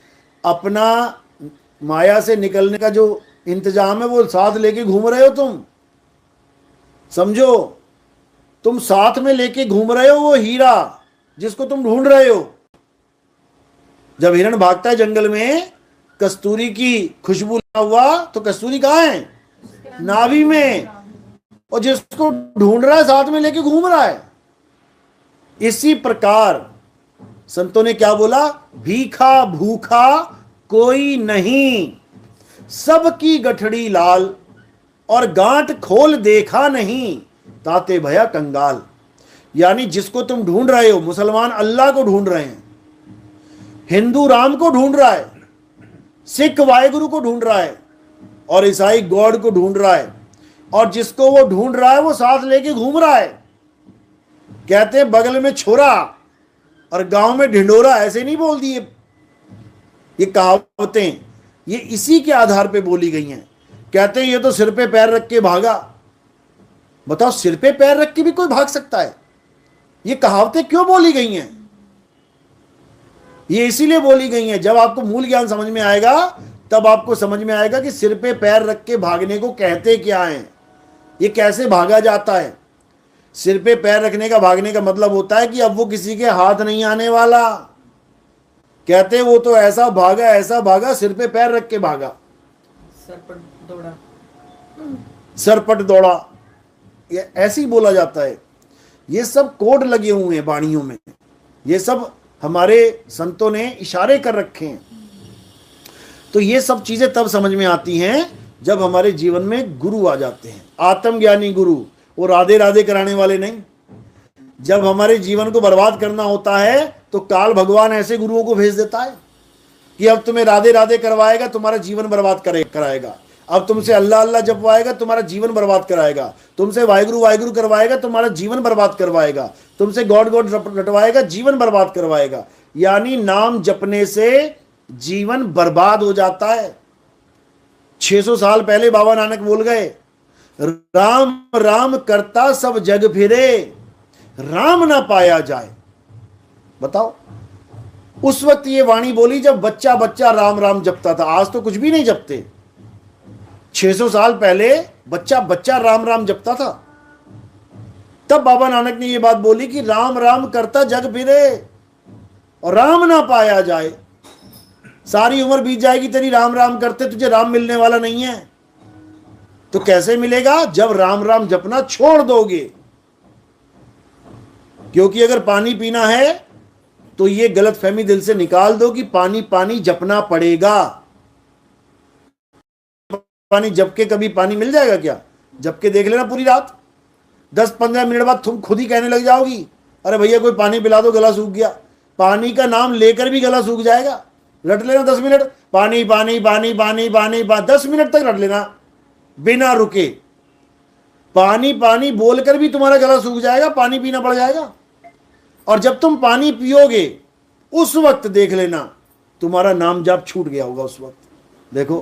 अपना माया से निकलने का जो इंतजाम है वो साथ लेके घूम रहे हो तुम, समझो। तुम साथ में लेके घूम रहे हो वो हीरा जिसको तुम ढूंढ रहे हो। जब हिरण भागता है जंगल में, कस्तूरी की खुशबू लगा हुआ, तो कस्तूरी कहाँ है? नाभि में। और जिसको ढूंढ रहा है साथ में लेके घूम रहा है। इसी प्रकार संतों ने क्या बोला? भीखा भूखा कोई नहीं, सबकी गठड़ी लाल, और गांठ खोल देखा नहीं, ताते भया कंगाल। यानी जिसको तुम ढूंढ रहे हो, मुसलमान अल्लाह को ढूंढ रहे हैं, हिंदू राम को ढूंढ रहा है, सिख वाहेगुरु को ढूंढ रहा है, और ईसाई गॉड को ढूंढ रहा है। और जिसको वो ढूंढ रहा है वो साथ लेके घूम रहा है। कहते हैं बगल में छोरा और गांव में ढिंडोरा, ऐसे नहीं बोल दिए ये कहावतें, ये इसी के आधार पे बोली गई हैं। कहते हैं ये तो सिर पे पैर रख के भागा। बताओ, सिर पे पैर रख के भी कोई भाग सकता है? ये कहावतें क्यों बोली गई हैं? ये इसीलिए बोली गई हैं, जब आपको मूल ज्ञान समझ में आएगा तब आपको समझ में आएगा कि सिर पे पैर रख के भागने को कहते क्या हैं, ये कैसे भागा जाता है। सिर पे पैर रखने का भागने का मतलब होता है कि अब वो किसी के हाथ नहीं आने वाला। कहते वो तो ऐसा भागा सिर पे पैर रख के भागा, सरपट दौड़ा, ये ऐसे ही बोला जाता है। ये सब कोड लगे हुए हैं वाणियों में, ये सब हमारे संतों ने इशारे कर रखे हैं। तो ये सब चीजें तब समझ में आती हैं जब हमारे जीवन में गुरु आ जाते हैं, आत्मज्ञानी गुरु, वो राधे राधे कराने वाले नहीं। जब हमारे जीवन को बर्बाद करना होता है तो काल भगवान ऐसे गुरुओं को भेज देता है कि अब तुम्हें राधे राधे करवाएगा, तुम्हारा जीवन बर्बाद कराएगा। अब तुमसे अल्लाह अल्लाह जपवाएगा, तुम्हारा जीवन बर्बाद कराएगा। तुमसे वाहिगुरु वाहिगुरु करवाएगा, तुम्हारा जीवन बर्बाद करवाएगा। तुमसे गॉड गॉड रटवाएगा, जीवन बर्बाद करवाएगा। यानी नाम जपने से जीवन बर्बाद हो जाता है। 600 साल पहले बाबा नानक बोल गए, राम राम करता सब जग फिरे, राम ना पाया जाए। बताओ, उस वक्त ये वाणी बोली जब बच्चा बच्चा राम राम जपता था। आज तो कुछ भी नहीं जपते। 600 साल पहले बच्चा बच्चा राम राम जपता था, तब बाबा नानक ने ये बात बोली कि राम राम करता जग फिरे और राम ना पाया जाए। सारी उम्र बीत जाएगी तेरी राम राम करते, तुझे राम मिलने वाला नहीं है। तो कैसे मिलेगा? जब राम राम जपना छोड़ दोगे। क्योंकि अगर पानी पीना है तो ये गलत फहमी दिल से निकाल दो कि पानी पानी जपना पड़ेगा। पानी जप के कभी पानी मिल जाएगा क्या? जप के देख लेना पूरी रात, 10-15 मिनट बाद तुम खुद ही कहने लग जाओगी, अरे भैया कोई पानी पिला दो, गला सूख गया। पानी का नाम लेकर भी गला सूख जाएगा। रट लेना 10 मिनट, पानी पानी पानी पानी पानी 10 मिनट तक रट लेना बिना रुके। पानी पानी बोलकर भी तुम्हारा गला सूख जाएगा, पानी पीना पड़ जाएगा। और जब तुम पानी पियोगे उस वक्त देख लेना तुम्हारा नाम जाप छूट गया होगा। उस वक्त देखो,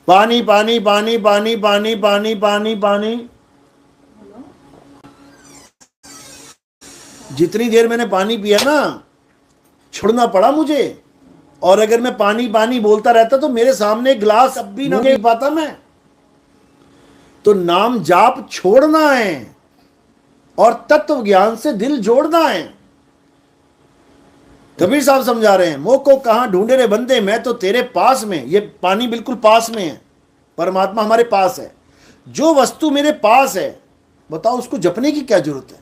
पानी पानी पानी पानी पानी पानी पानी पानी, जितनी देर मैंने पानी पिया ना, छोड़ना पड़ा मुझे। और अगर मैं पानी पानी बोलता रहता तो मेरे सामने गिलास अब भी ना नहीं पाता मैं। तो नाम जाप छोड़ना है और तत्व ज्ञान से दिल जोड़ना है। कबीर साहब समझा रहे हैं, मोह को कहां ढूंढे रे बंदे, मैं तो तेरे पास में। ये पानी बिल्कुल पास में है, परमात्मा हमारे पास है। जो वस्तु मेरे पास है, बताओ उसको जपने की क्या जरूरत है?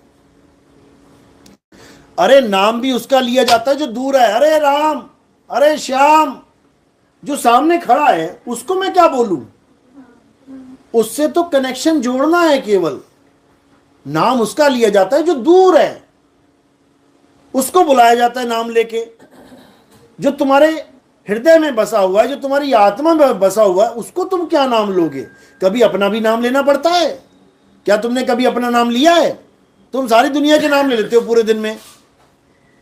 अरे नाम भी उसका लिया जाता है जो दूर है। अरे राम, अरे श्याम, जो सामने खड़ा है उसको मैं क्या बोलूं? उससे तो कनेक्शन जोड़ना है केवल। नाम उसका लिया जाता है जो दूर है, उसको बुलाया जाता है नाम लेके। जो तुम्हारे हृदय में बसा हुआ है, जो तुम्हारी आत्मा में बसा हुआ है, उसको तुम क्या नाम लोगे? कभी अपना भी नाम लेना पड़ता है क्या? तुमने कभी अपना नाम लिया है? तुम सारी दुनिया के नाम ले लेते हो पूरे दिन में।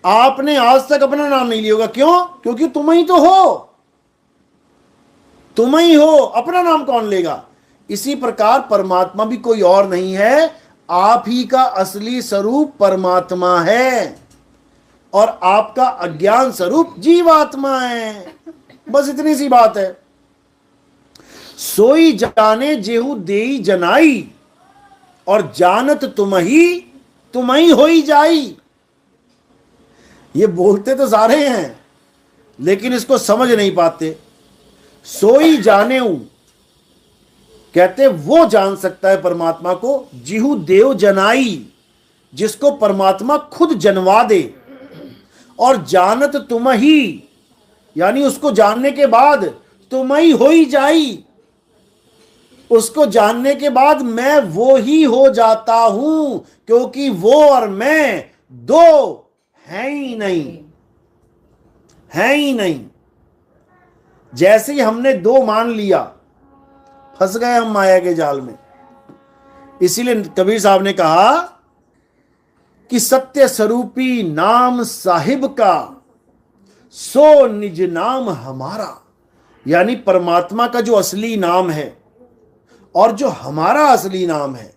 आपने आज तक अपना नाम नहीं लिया होगा। क्यों? क्योंकि तुम ही तो हो, तुम ही हो, अपना नाम कौन लेगा? इसी प्रकार परमात्मा भी कोई और नहीं है, आप ही का असली स्वरूप परमात्मा है और आपका अज्ञान स्वरूप जीवात्मा है। बस इतनी सी बात है। सोई जाने जेहू देई जनाई, और जानत तुम ही होई जाई। ये बोलते तो सारे हैं लेकिन इसको समझ नहीं पाते। सोई जाने कहते वो जान सकता है परमात्मा को, जिहू देव जनाई, जिसको परमात्मा खुद जनवा दे। और जानत तुम ही, यानी उसको जानने के बाद तुम ही होई जाई। उसको जानने के बाद मैं वो ही हो जाता हूं, क्योंकि वो और मैं दो है ही नहीं, है ही नहीं। जैसे ही हमने दो मान लिया, फंस गए हम माया के जाल में। इसीलिए कबीर साहब ने कहा कि सत्य स्वरूपी नाम साहिब का, सो निज नाम हमारा। यानी परमात्मा का जो असली नाम है और जो हमारा असली नाम है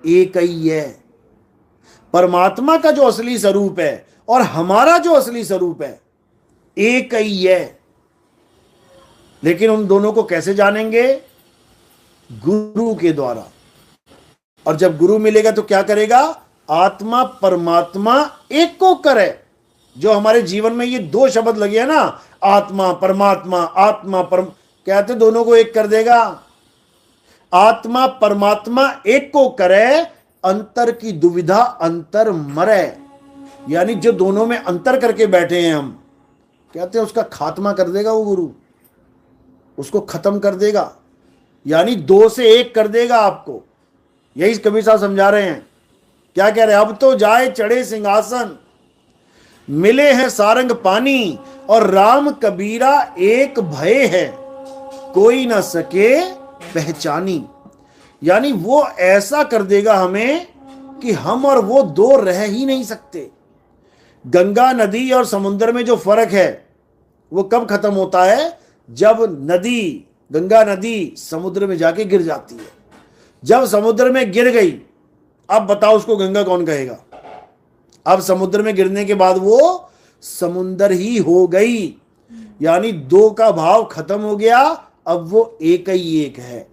एक ही है। परमात्मा का जो असली स्वरूप है और हमारा जो असली स्वरूप है एक ही है। लेकिन उन दोनों को कैसे जानेंगे? गुरु के द्वारा। और जब गुरु मिलेगा तो क्या करेगा? आत्मा परमात्मा एक को करे। जो हमारे जीवन में ये दो शब्द लगे हैं ना, आत्मा परमात्मा, आत्मा परम, कहते दोनों को एक कर देगा। आत्मा परमात्मा एक को करे, अंतर की दुविधा अंतर मरे। यानी जो दोनों में अंतर करके बैठे हैं हम, कहते हैं उसका खात्मा कर देगा वो गुरु, उसको खत्म कर देगा। यानी दो से एक कर देगा आपको। यही कबीर साहब समझा रहे हैं। क्या कह रहे हैं? अब तो जाए चढ़े सिंहासन, मिले हैं सारंग पानी, और राम कबीरा एक भय है, कोई ना सके पहचानी। यानी वो ऐसा कर देगा हमें कि हम और वो दो रह ही नहीं सकते। गंगा नदी और समुद्र में जो फर्क है वो कब खत्म होता है? जब नदी, गंगा नदी समुद्र में जाके गिर जाती है। जब समुद्र में गिर गई, अब बताओ उसको गंगा कौन कहेगा? अब समुद्र में गिरने के बाद वो समुद्र ही हो गई। यानी दो का भाव खत्म हो गया, अब वो एक ही एक है।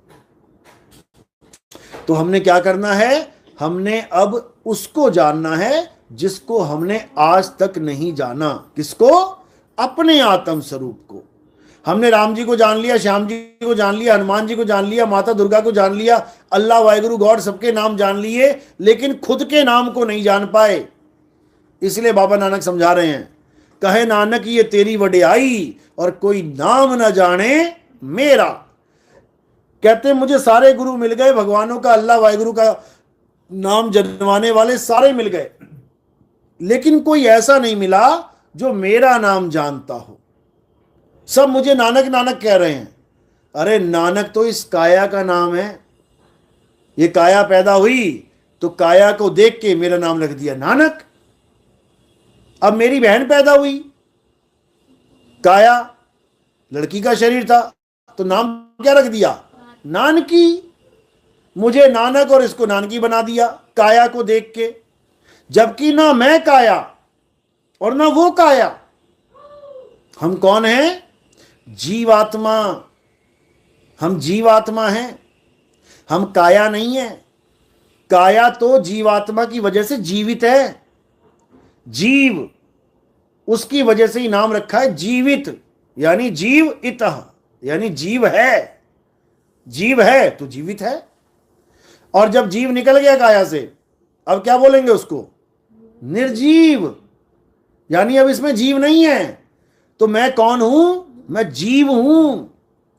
तो हमने क्या करना है? हमने अब उसको जानना है जिसको हमने आज तक नहीं जाना। किसको? अपने आत्म स्वरूप को। हमने राम जी को जान लिया, श्याम जी को जान लिया, हनुमान जी को जान लिया, माता दुर्गा को जान लिया, अल्लाह वाहिगुरु गॉड सबके नाम जान लिए, लेकिन खुद के नाम को नहीं जान पाए। इसलिए बाबा नानक समझा रहे हैं, कहे नानक ये तेरी वडियाई, और कोई नाम न जाने मेरा। कहते मुझे सारे गुरु मिल गए, भगवानों का, अल्लाह वाहिगुरु का नाम जनवाने वाले सारे मिल गए, लेकिन कोई ऐसा नहीं मिला जो मेरा नाम जानता हो। सब मुझे नानक नानक कह रहे हैं। अरे नानक तो इस काया का नाम है। ये काया पैदा हुई तो काया को देख के मेरा नाम रख दिया नानक। अब मेरी बहन पैदा हुई, काया, लड़की का शरीर था, तो नाम क्या रख दिया? नानकी। मुझे नानक और इसको नानकी बना दिया काया को देख के। जबकि ना मैं काया और ना वो काया। हम कौन हैं? जीवात्मा। हम जीवात्मा हैं, हम काया नहीं है। काया तो जीवात्मा की वजह से जीवित है। जीव, उसकी वजह से ही नाम रखा है जीवित, यानी जीव इतः, यानी जीव है। जीव है तो जीवित है। और जब जीव निकल गया काया से, अब क्या बोलेंगे उसको? निर्जीव। यानी अब इसमें जीव नहीं है। तो मैं कौन हूं? मैं जीव हूं।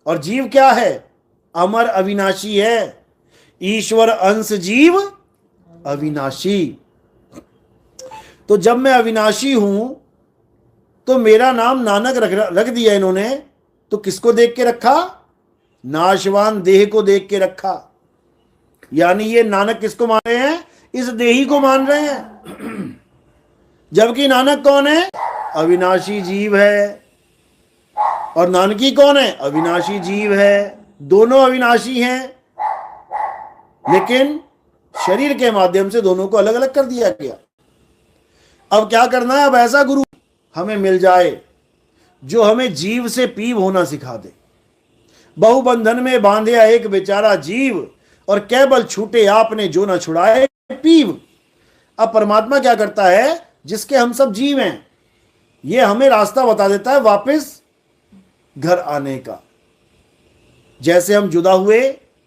और जीव क्या है? अमर अविनाशी है। ईश्वर अंश जीव अविनाशी। तो जब मैं अविनाशी हूं तो मेरा नाम नानक रख दिया इन्होंने। तो किसको देख के रखा? नाशवान देह को देख के रखा। यानी ये नानक किसको मान रहे हैं? इस देही को मान रहे हैं। जबकि नानक कौन है? अविनाशी जीव है। और नानकी कौन है? अविनाशी जीव है। दोनों अविनाशी हैं, लेकिन शरीर के माध्यम से दोनों को अलग अलग कर दिया गया। अब क्या करना है? अब ऐसा गुरु हमें मिल जाए जो हमें जीव से पीव होना सिखा दे। बहुबंधन में बांधे एक बेचारा जीव, और केवल छूटे आपने जो न छुड़ाए पीव। अब परमात्मा क्या करता है? जिसके हम सब जीव हैं, ये हमें रास्ता बता देता है वापस घर आने का। जैसे हम जुदा हुए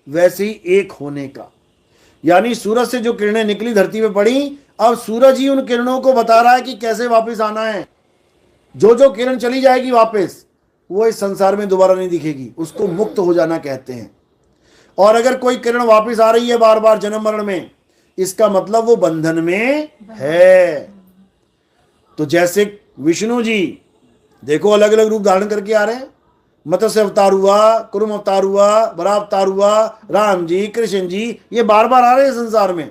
वैसे ही एक होने का। यानी सूरज से जो किरणें निकली धरती पे पड़ी, अब सूरज ही उन किरणों को बता रहा है कि कैसे वापस आना है। जो जो किरण चली जाएगी वापस, वो इस संसार में दोबारा नहीं दिखेगी। उसको मुक्त हो जाना कहते हैं। और अगर कोई किरण वापस आ रही है बार बार जन्म मरण में, इसका मतलब वो बंधन में है। तो जैसे विष्णु जी देखो अलग अलग रूप धारण करके आ रहे हैं। मत्स्य अवतार हुआ, कुरुम अवतार हुआ, बरा अवतार हुआ, राम जी, कृष्ण जी, ये बार बार आ रहे हैं संसार में।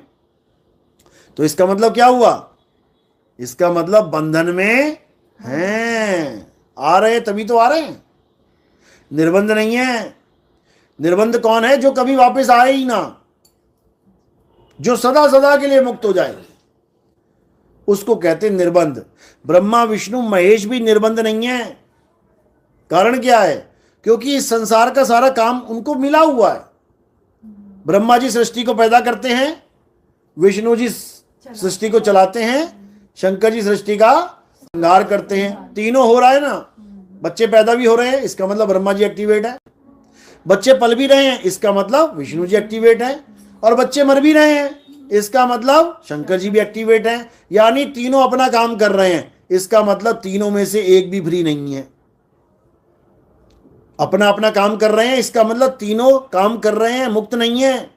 तो इसका मतलब क्या हुआ? इसका मतलब बंधन में हैं। आ रहे हैं तभी तो आ रहे हैं, निर्बंध नहीं है। निर्बंध कौन है? जो कभी वापस आए ही ना, जो सदा सदा के लिए मुक्त हो जाए, उसको कहते हैं निर्बंध। ब्रह्मा विष्णु महेश भी निर्बंध नहीं है। कारण क्या है? क्योंकि इस संसार का सारा काम उनको मिला हुआ है। ब्रह्मा जी सृष्टि को पैदा करते हैं, विष्णु जी सृष्टि को चलाते हैं, शंकर जी सृष्टि का संहार करते हैं। तीनों हो रहा है ना। बच्चे पैदा भी हो रहे हैं, इसका मतलब ब्रह्मा जी एक्टिवेट है। बच्चे पल भी रहे हैं, इसका मतलब विष्णु जी एक्टिवेट है। और बच्चे मर भी रहे हैं, इसका मतलब शंकर जी भी एक्टिवेट हैं। यानी तीनों अपना काम कर रहे हैं, इसका मतलब तीनों में से एक भी फ्री नहीं है। अपना अपना काम कर रहे हैं, इसका मतलब तीनों काम कर रहे हैं, मुक्त नहीं है।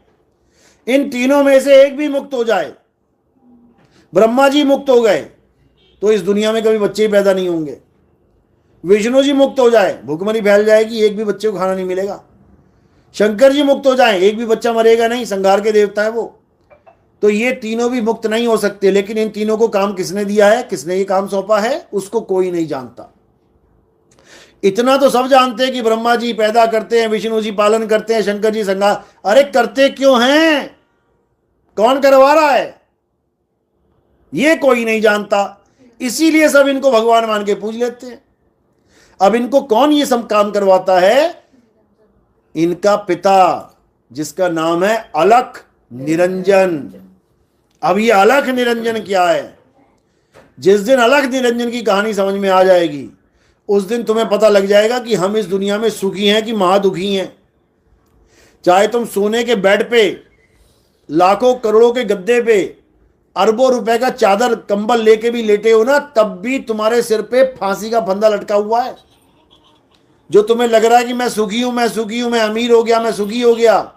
इन तीनों में से एक भी मुक्त हो जाए, ब्रह्मा जी मुक्त हो गए तो इस दुनिया में कभी बच्चे ही पैदा नहीं होंगे। विष्णु जी मुक्त हो जाए, भूखमरी फैल जाएगी, एक भी बच्चे को खाना नहीं मिलेगा। शंकर जी मुक्त हो जाए, एक भी बच्चा मरेगा नहीं, संहार के देवता है वो। तो ये तीनों भी मुक्त नहीं हो सकते। लेकिन इन तीनों को काम किसने दिया है, किसने ये काम सौंपा है, उसको कोई नहीं जानता। इतना तो सब जानते हैं कि ब्रह्मा जी पैदा करते हैं, विष्णु जी पालन करते हैं, शंकर जी संहार। अरे करते क्यों हैं, कौन करवा रहा है, ये कोई नहीं जानता। इसीलिए सब इनको भगवान मान के पूज लेते हैं। अब इनको कौन ये सब काम करवाता है? इनका पिता, जिसका नाम है अलख निरंजन। अब ये अलख निरंजन क्या है? जिस दिन अलख निरंजन की कहानी समझ में आ जाएगी, उस दिन तुम्हें पता लग जाएगा कि हम इस दुनिया में सुखी हैं कि महादुखी हैं। चाहे तुम सोने के बेड पे, लाखों करोड़ों के गद्दे पे, अरबों रुपए का चादर कंबल लेके भी लेटे हो ना, तब भी तुम्हारे सिर पे फांसी का फंदा लटका हुआ है। जो तुम्हें लग रहा है कि मैं सुखी हूं, मैं सुखी हूं, मैं अमीर हो गया, मैं सुखी हो गया,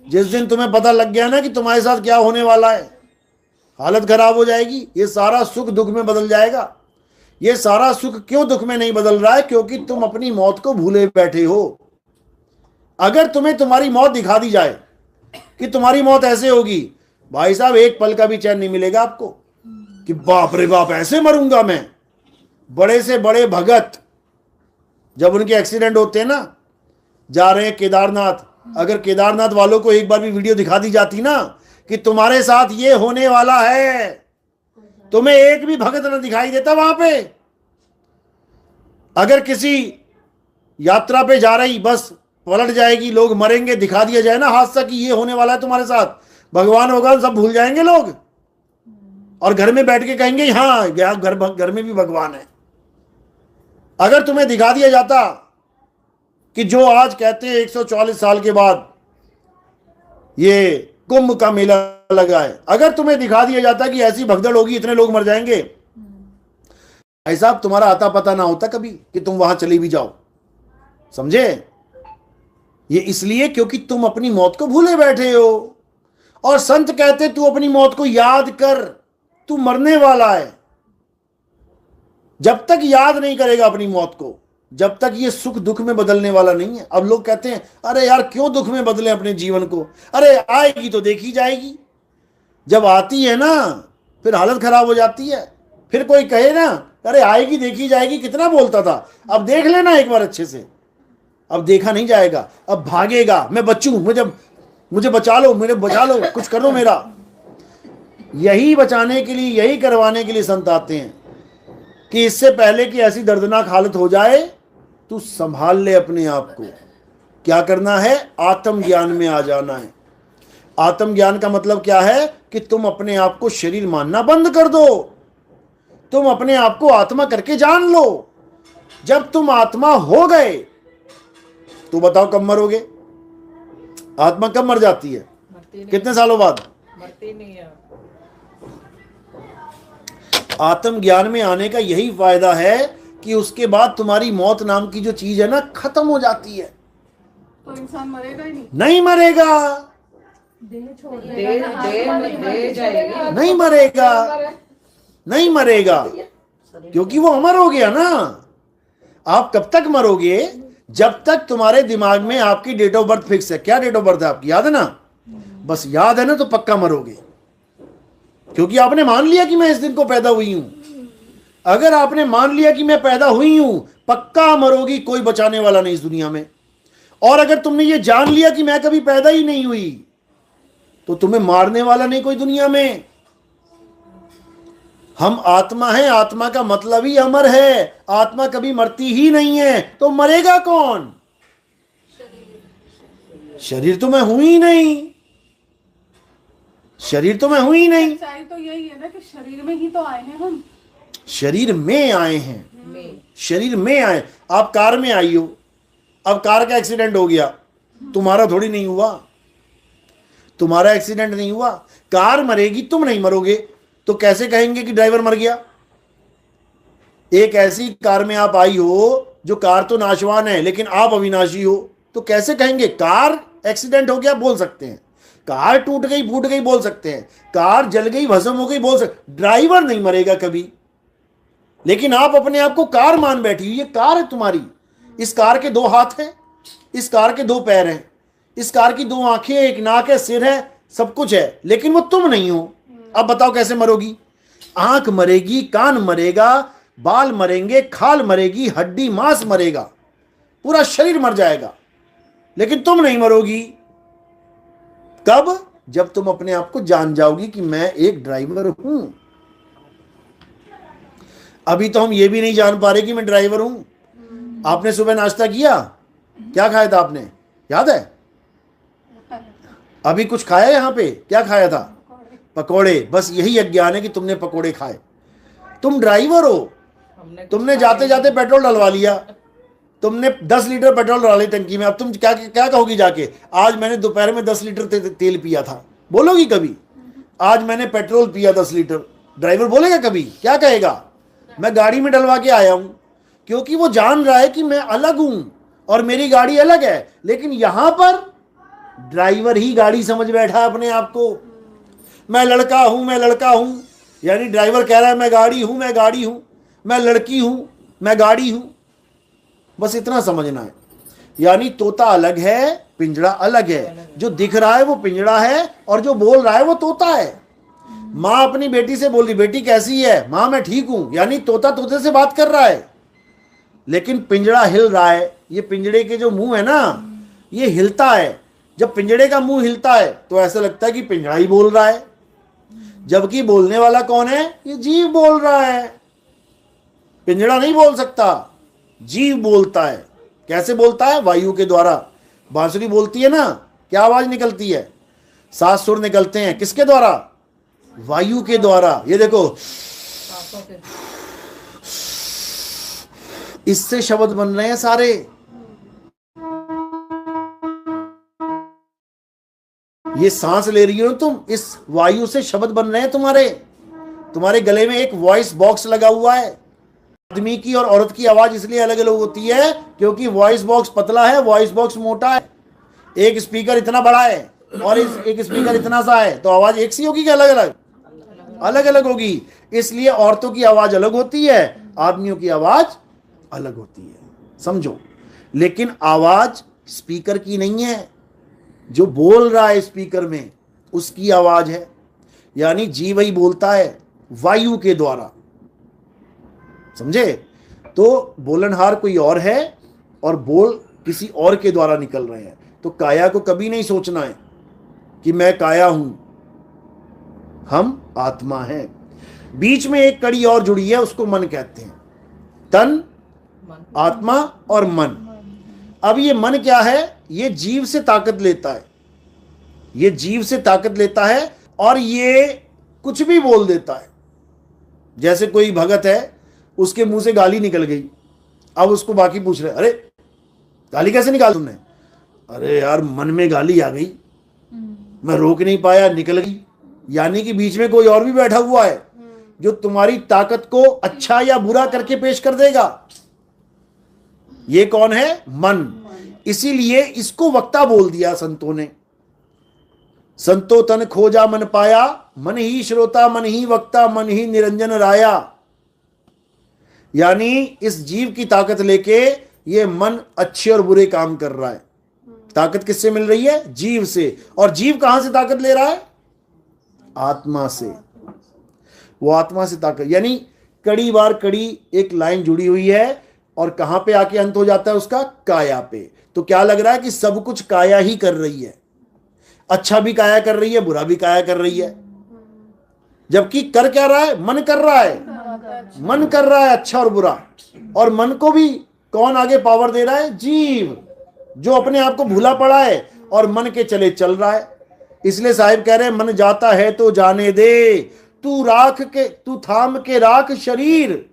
जिस दिन तुम्हें पता लग गया ना कि तुम्हारे साथ क्या होने वाला है, हालत खराब हो जाएगी। ये सारा सुख दुख में बदल जाएगा। ये सारा सुख क्यों दुख में नहीं बदल रहा है? क्योंकि तुम अपनी मौत को भूले बैठे हो। अगर तुम्हें तुम्हारी मौत दिखा दी जाए कि तुम्हारी मौत ऐसे होगी, भाई साहब एक पल का भी चैन नहीं मिलेगा आपको कि बाप रे बाप ऐसे मरूंगा मैं। बड़े से बड़े भगत जब उनके एक्सीडेंट होते हैं ना, जा रहे हैं केदारनाथ, अगर केदारनाथ वालों को एक बार भी वीडियो दिखा दी जाती ना कि तुम्हारे साथ ये होने वाला है, तुम्हें एक भी भगत न दिखाई देता वहां पे। अगर किसी यात्रा पे जा रही बस पलट जाएगी, लोग मरेंगे, दिखा दिया जाए ना हादसा कि ये होने वाला है तुम्हारे साथ, भगवान होगा, सब भूल जाएंगे लोग और घर में बैठ के कहेंगे हाँ घर में भी भगवान है। अगर तुम्हें दिखा दिया जाता कि जो आज कहते हैं 144 साल के बाद ये कुंभ का मेला लगा है, अगर तुम्हें दिखा दिया जाता कि ऐसी भगदड़ होगी, इतने लोग मर जाएंगे, भाई साहब तुम्हारा आता पता ना होता कभी कि तुम वहां चली भी जाओ, समझे? ये इसलिए क्योंकि तुम अपनी मौत को भूले बैठे हो। और संत कहते तू अपनी मौत को याद कर, तू मरने वाला है। जब तक याद नहीं करेगा अपनी मौत को, जब तक ये सुख दुख में बदलने वाला नहीं है। अब लोग कहते हैं अरे यार क्यों दुख में बदले अपने जीवन को, अरे आएगी तो देखी जाएगी। जब आती है ना फिर हालत खराब हो जाती है। फिर कोई कहे ना अरे आएगी देखी जाएगी, कितना बोलता था, अब देख लेना एक बार अच्छे से। अब देखा नहीं जाएगा, अब भागेगा, मैं बच्चूं, मुझे बचा लो, मुझे बचा लो, कुछ करो मेरा। यही बचाने के लिए, यही करवाने के लिए संत आते हैं कि इससे पहले कि ऐसी दर्दनाक हालत हो जाए तू संभाल ले अपने आप को। क्या करना है? आत्मज्ञान में आ जाना है। आत्मज्ञान का मतलब क्या है कि तुम अपने आप को शरीर मानना बंद कर दो, तुम अपने आप को आत्मा करके जान लो। जब तुम आत्मा हो गए तो बताओ कब मरोगे? आत्मा कब मर जाती है? कितने सालों बाद? मरती नहीं है। आत्मज्ञान में आने का यही फायदा है कि उसके बाद तुम्हारी मौत नाम की जो चीज है ना खत्म हो जाती है। तो इंसान मरेगा ही नहीं। नहीं मरेगा, दे जाएगी। नहीं मरेगा, नहीं मरेगा, क्योंकि वो अमर हो गया ना। आप कब तक मरोगे? जब तक तुम्हारे दिमाग में आपकी डेट ऑफ बर्थ फिक्स है। क्या डेट ऑफ बर्थ है आपकी? याद है ना? बस याद है ना तो पक्का मरोगे, क्योंकि आपने मान लिया कि मैं इस दिन को पैदा हुई हूं। अगर आपने मान लिया कि मैं पैदा हुई हूं, पक्का मरोगी, कोई बचाने वाला नहीं इस दुनिया में। और अगर तुमने ये जान लिया कि मैं कभी पैदा ही नहीं हुई, तो तुम्हें मारने वाला नहीं कोई दुनिया में। हम आत्मा हैं, आत्मा का मतलब ही अमर है। आत्मा कभी मरती ही नहीं है, तो मरेगा कौन? शरीर तो मैं हूं ही नहीं, शरीर तो मैं हूं ही नहीं। सच्चाई तो यही है ना कि शरीर में ही तो आए हैं हम। शरीर में आए हैं, शरीर में आए। आप कार में आई हो, अब कार का एक्सीडेंट हो गया, तुम्हारा थोड़ी नहीं हुआ, तुम्हारा एक्सीडेंट नहीं हुआ। कार मरेगी, तुम नहीं मरोगे, तो कैसे कहेंगे कि ड्राइवर मर गया? एक ऐसी कार में आप आई हो जो कार तो नाशवान है लेकिन आप अविनाशी हो, तो कैसे कहेंगे? कार एक्सीडेंट हो गया बोल सकते हैं, कार टूट गई फूट गई बोल सकते हैं, कार जल गई भस्म हो गई बोल सकते। ड्राइवर नहीं मरेगा कभी। लेकिन आप अपने आप को कार मान बैठी हुई। ये कार है तुम्हारी, इस कार के दो हाथ हैं, इस कार के दो पैर हैं, इस कार की दो आंखें, एक नाक है, सिर है, सब कुछ है, लेकिन वो तुम नहीं हो। अब बताओ कैसे मरोगी? आंख मरेगी, कान मरेगा, बाल मरेंगे, खाल मरेगी, हड्डी मांस मरेगा, पूरा शरीर मर जाएगा, लेकिन तुम नहीं मरोगी। कब? जब तुम अपने आप को जान जाओगी कि मैं एक ड्राइवर हूं। अभी तो हम ये भी नहीं जान पा रहे कि मैं ड्राइवर हूं। आपने सुबह नाश्ता किया? क्या खाया था आपने? याद है? अभी कुछ खाया? यहां पे क्या खाया था? पकोड़े। बस यही अज्ञान है कि तुमने पकोड़े खाए। तुम ड्राइवर हो। तुमने जाते जाते पेट्रोल डलवा लिया, तुमने 10 लीटर पेट्रोल डाली टंकी में। अब तुम क्या क्या कहोगी जाके? आज मैंने दोपहर में 10 लीटर तेल पिया था, बोलोगी कभी? आज मैंने पेट्रोल पिया 10 लीटर। ड्राइवर बोलेगा कभी? क्या कहेगा? मैं गाड़ी में डलवा के आया हूं, क्योंकि वो जान रहा है कि मैं अलग हूं और मेरी गाड़ी अलग है। लेकिन यहां पर ड्राइवर ही गाड़ी समझ बैठा है अपने आप को। मैं लड़का हूं, मैं लड़का हूं, यानी ड्राइवर कह रहा है मैं गाड़ी हूं, मैं गाड़ी हूं, मैं लड़की हूं, मैं गाड़ी हूं। बस इतना समझना है। यानी तोता अलग है, पिंजड़ा अलग है। जो दिख रहा है वो पिंजड़ा है और जो बोल रहा है वो तोता है। माँ अपनी बेटी से बोल रही, बेटी कैसी है? माँ मैं ठीक हूं, यानी तोता तोते से बात कर रहा है, लेकिन पिंजड़ा हिल रहा है। ये पिंजड़े के जो मुंह है ना, ये हिलता है। जब पिंजड़े का मुंह हिलता है तो ऐसा लगता है कि पिंजड़ा ही बोल रहा है, जबकि बोलने वाला कौन है? ये जीव बोल रहा है। पिंजड़ा नहीं बोल सकता, जीव बोलता है। कैसे बोलता है? वायु के द्वारा। बांसुरी बोलती है ना, क्या आवाज निकलती है? 7 सुर निकलते हैं। किसके द्वारा? वायु के द्वारा। ये देखो, इससे शब्द बन रहे हैं सारे। ये सांस ले रही हो तुम, इस वायु से शब्द बन रहे हैं तुम्हारे। तुम्हारे गले में एक वॉइस बॉक्स लगा हुआ है, आदमी की और औरत की आवाज इसलिए अलग अलग होती है क्योंकि वॉइस बॉक्स पतला है, वॉइस बॉक्स मोटा है, एक स्पीकर इतना बड़ा है और एक स्पीकर इतना सा है, तो आवाज एक सी होगी कि अलग अलग? अलग अलग होगी। इसलिए औरतों की आवाज अलग होती है, आदमियों की आवाज अलग होती है, समझो। लेकिन आवाज स्पीकर की नहीं है, जो बोल रहा है स्पीकर में उसकी आवाज है। यानी जी वही बोलता है वायु के द्वारा, समझे? तो बोलनहार कोई और है और बोल किसी और के द्वारा निकल रहे हैं। तो काया को कभी नहीं सोचना है कि मैं काया हूं, हम आत्मा हैं। बीच में एक कड़ी और जुड़ी है, उसको मन कहते हैं। तन, आत्मा और मन। अब ये मन क्या है? ये जीव से ताकत लेता है, ये जीव से ताकत लेता है और ये कुछ भी बोल देता है। जैसे कोई भगत है, उसके मुंह से गाली निकल गई, अब उसको बाकी पूछ रहे, अरे गाली कैसे निकाल तुमने? अरे यार मन में गाली आ गई, मैं रोक नहीं पाया, निकल गई। यानी कि बीच में कोई और भी बैठा हुआ है जो तुम्हारी ताकत को अच्छा या बुरा करके पेश कर देगा। ये कौन है? मन। इसीलिए इसको वक्ता बोल दिया संतों ने। संतो तन खोजा मन पाया, मन ही श्रोता मन ही वक्ता मन ही निरंजन राया। यानी इस जीव की ताकत लेके ये मन अच्छे और बुरे काम कर रहा है। ताकत किससे मिल रही है? जीव से। और जीव कहां से ताकत ले रहा है? आत्मा से। वो आत्मा से ताकत, यानी कड़ी बार कड़ी एक लाइन जुड़ी हुई है और कहां पे आके अंत हो जाता है उसका? काया पे। तो क्या लग रहा है कि सब कुछ काया ही कर रही है, अच्छा भी काया कर रही है, बुरा भी काया कर रही है। जबकि कर क्या रहा है? मन कर रहा है, मन कर रहा है अच्छा और बुरा। और मन को भी कौन आगे पावर दे रहा है? जीव, जो अपने आप को भूला पड़ा है और मन के चले चल रहा है। इसलिए साहिब कह रहे हैं, मन जाता है तो जाने दे, तू थाम के राख शरीर,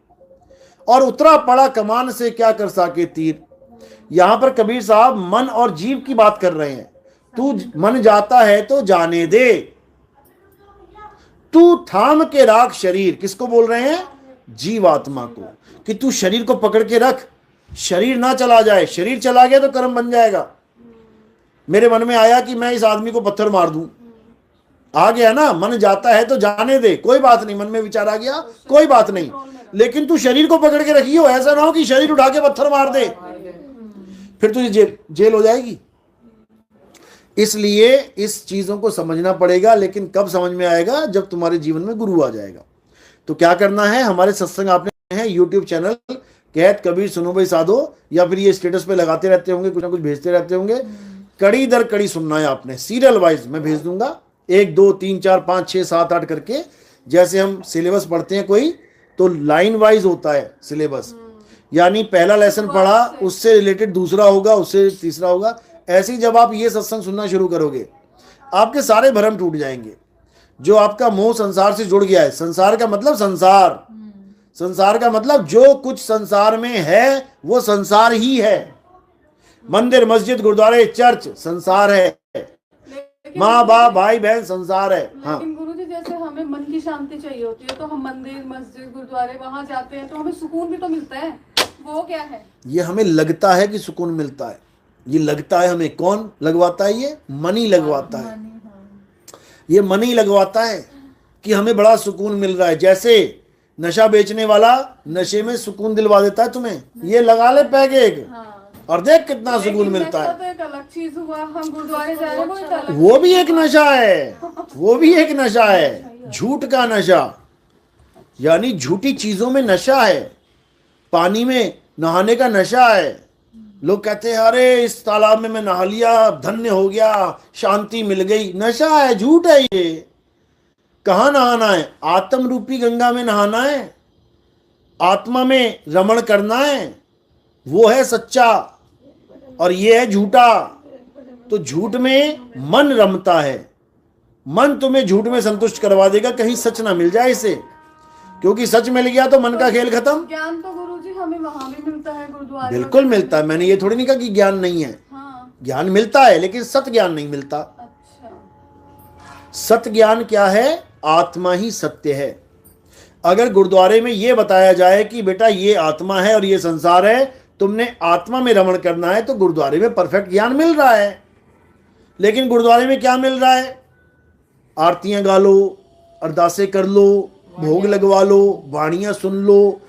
और उतरा पड़ा कमान से क्या कर सके तीर। यहां पर कबीर साहब मन और जीव की बात कर रहे हैं। तू मन जाता है तो जाने दे, तू थाम के राख शरीर। किसको बोल रहे हैं? जीवात्मा को, कि तू शरीर को पकड़ के रख, शरीर ना चला जाए। शरीर चला गया तो कर्म बन जाएगा। मेरे मन में आया कि मैं इस आदमी को पत्थर मार दूं, आ गया ना, मन जाता है तो जाने दे, कोई बात नहीं। मन में विचार आ गया, कोई बात नहीं, लेकिन तू शरीर को पकड़ के रखियो, ऐसा ना हो कि शरीर उठा के पत्थर मार दे, फिर तुझे जेल हो जाएगी। इसलिए इस चीजों को समझना पड़ेगा। लेकिन कब समझ में आएगा? जब तुम्हारे जीवन में गुरु आ जाएगा। तो क्या करना है? हमारे सत्संग आपने है यूट्यूब चैनल कहत कबीर सुनो भाई साधो, या फिर ये स्टेटस पे लगाते रहते होंगे, कुछ ना कुछ भेजते रहते होंगे। कड़ी दर कड़ी सुनना है आपने, सीरियल वाइज मैं भेज दूंगा, 1 2 3 4 5 6 7 8 करके। जैसे हम सिलेबस पढ़ते हैं कोई, तो लाइन वाइज होता है सिलेबस। यानी पहला लेसन पढ़ा, उससे रिलेटेड दूसरा होगा, उससे तीसरा होगा। ऐसे ही जब आप ये सत्संग सुनना शुरू करोगे, आपके सारे भ्रम टूट जाएंगे। जो आपका मोह संसार से जुड़ गया है, संसार का मतलब संसार, संसार का मतलब जो कुछ संसार में है वो संसार ही है। मंदिर, मस्जिद, गुरुद्वारे, चर्च संसार है, माँ बाप, भाई बहन संसार है। हाँ, लेकिन गुरुजी जैसे हमें मन की शांति चाहिए होती है, तो हम मंदिर, मस्जिद, गुरुद्वारे वहां जाते हैं, तो हमें सुकून भी तो मिलता है। वो क्या है? ये हमें लगता है कि सुकून मिलता है, ये लगता है हमें। कौन लगवाता है? ये मन ही लगवाता है। ये मन ही लगवाता है कि हमें बड़ा सुकून मिल रहा है। जैसे नशा बेचने वाला नशे में सुकून दिलवा देता है तुम्हें, ये लगा ले पैग एक, और देख कितना सुकून मिलता है। तो एक अलग चीज हुआ, हम गुरुद्वारे जा रहे हैं, वो एक अलग, वो भी एक नशा है, वो भी एक नशा है, झूठ का नशा। यानी झूठी चीजों में नशा है। पानी में नहाने का नशा है। लोग कहते हैं अरे इस तालाब में मैं नहा लिया, धन्य हो गया, शांति मिल गई। नशा है, झूठ है ये। कहाँ नहाना है? आत्म रूपी गंगा में नहाना है, आत्मा में रमण करना है, वो है सच्चा, और ये है झूठा। तो झूठ में मन रमता है, मन तुम्हें झूठ में संतुष्ट करवा देगा, कहीं सच ना मिल जाए इसे, क्योंकि सच मिल गया तो मन का खेल खत्म। ज्ञान तो गुरुजी हमें वहां भी मिलता है, गुरुद्वारे बिल्कुल मिलता है। मैंने ये थोड़ी नहीं कहा कि ज्ञान नहीं है, हाँ। ज्ञान मिलता है, लेकिन सत्य ज्ञान नहीं मिलता। अच्छा, सत्य ज्ञान क्या है? आत्मा ही सत्य है। अगर गुरुद्वारे में ये बताया जाए कि बेटा ये आत्मा है और ये संसार है, तुमने आत्मा में रमण करना है, तो गुरुद्वारे में परफेक्ट ज्ञान मिल रहा है। लेकिन गुरुद्वारे में क्या मिल रहा है? आरतियां गा लो, अरदासें कर लो, भोग लगवा लो, वाणियां सुन लो,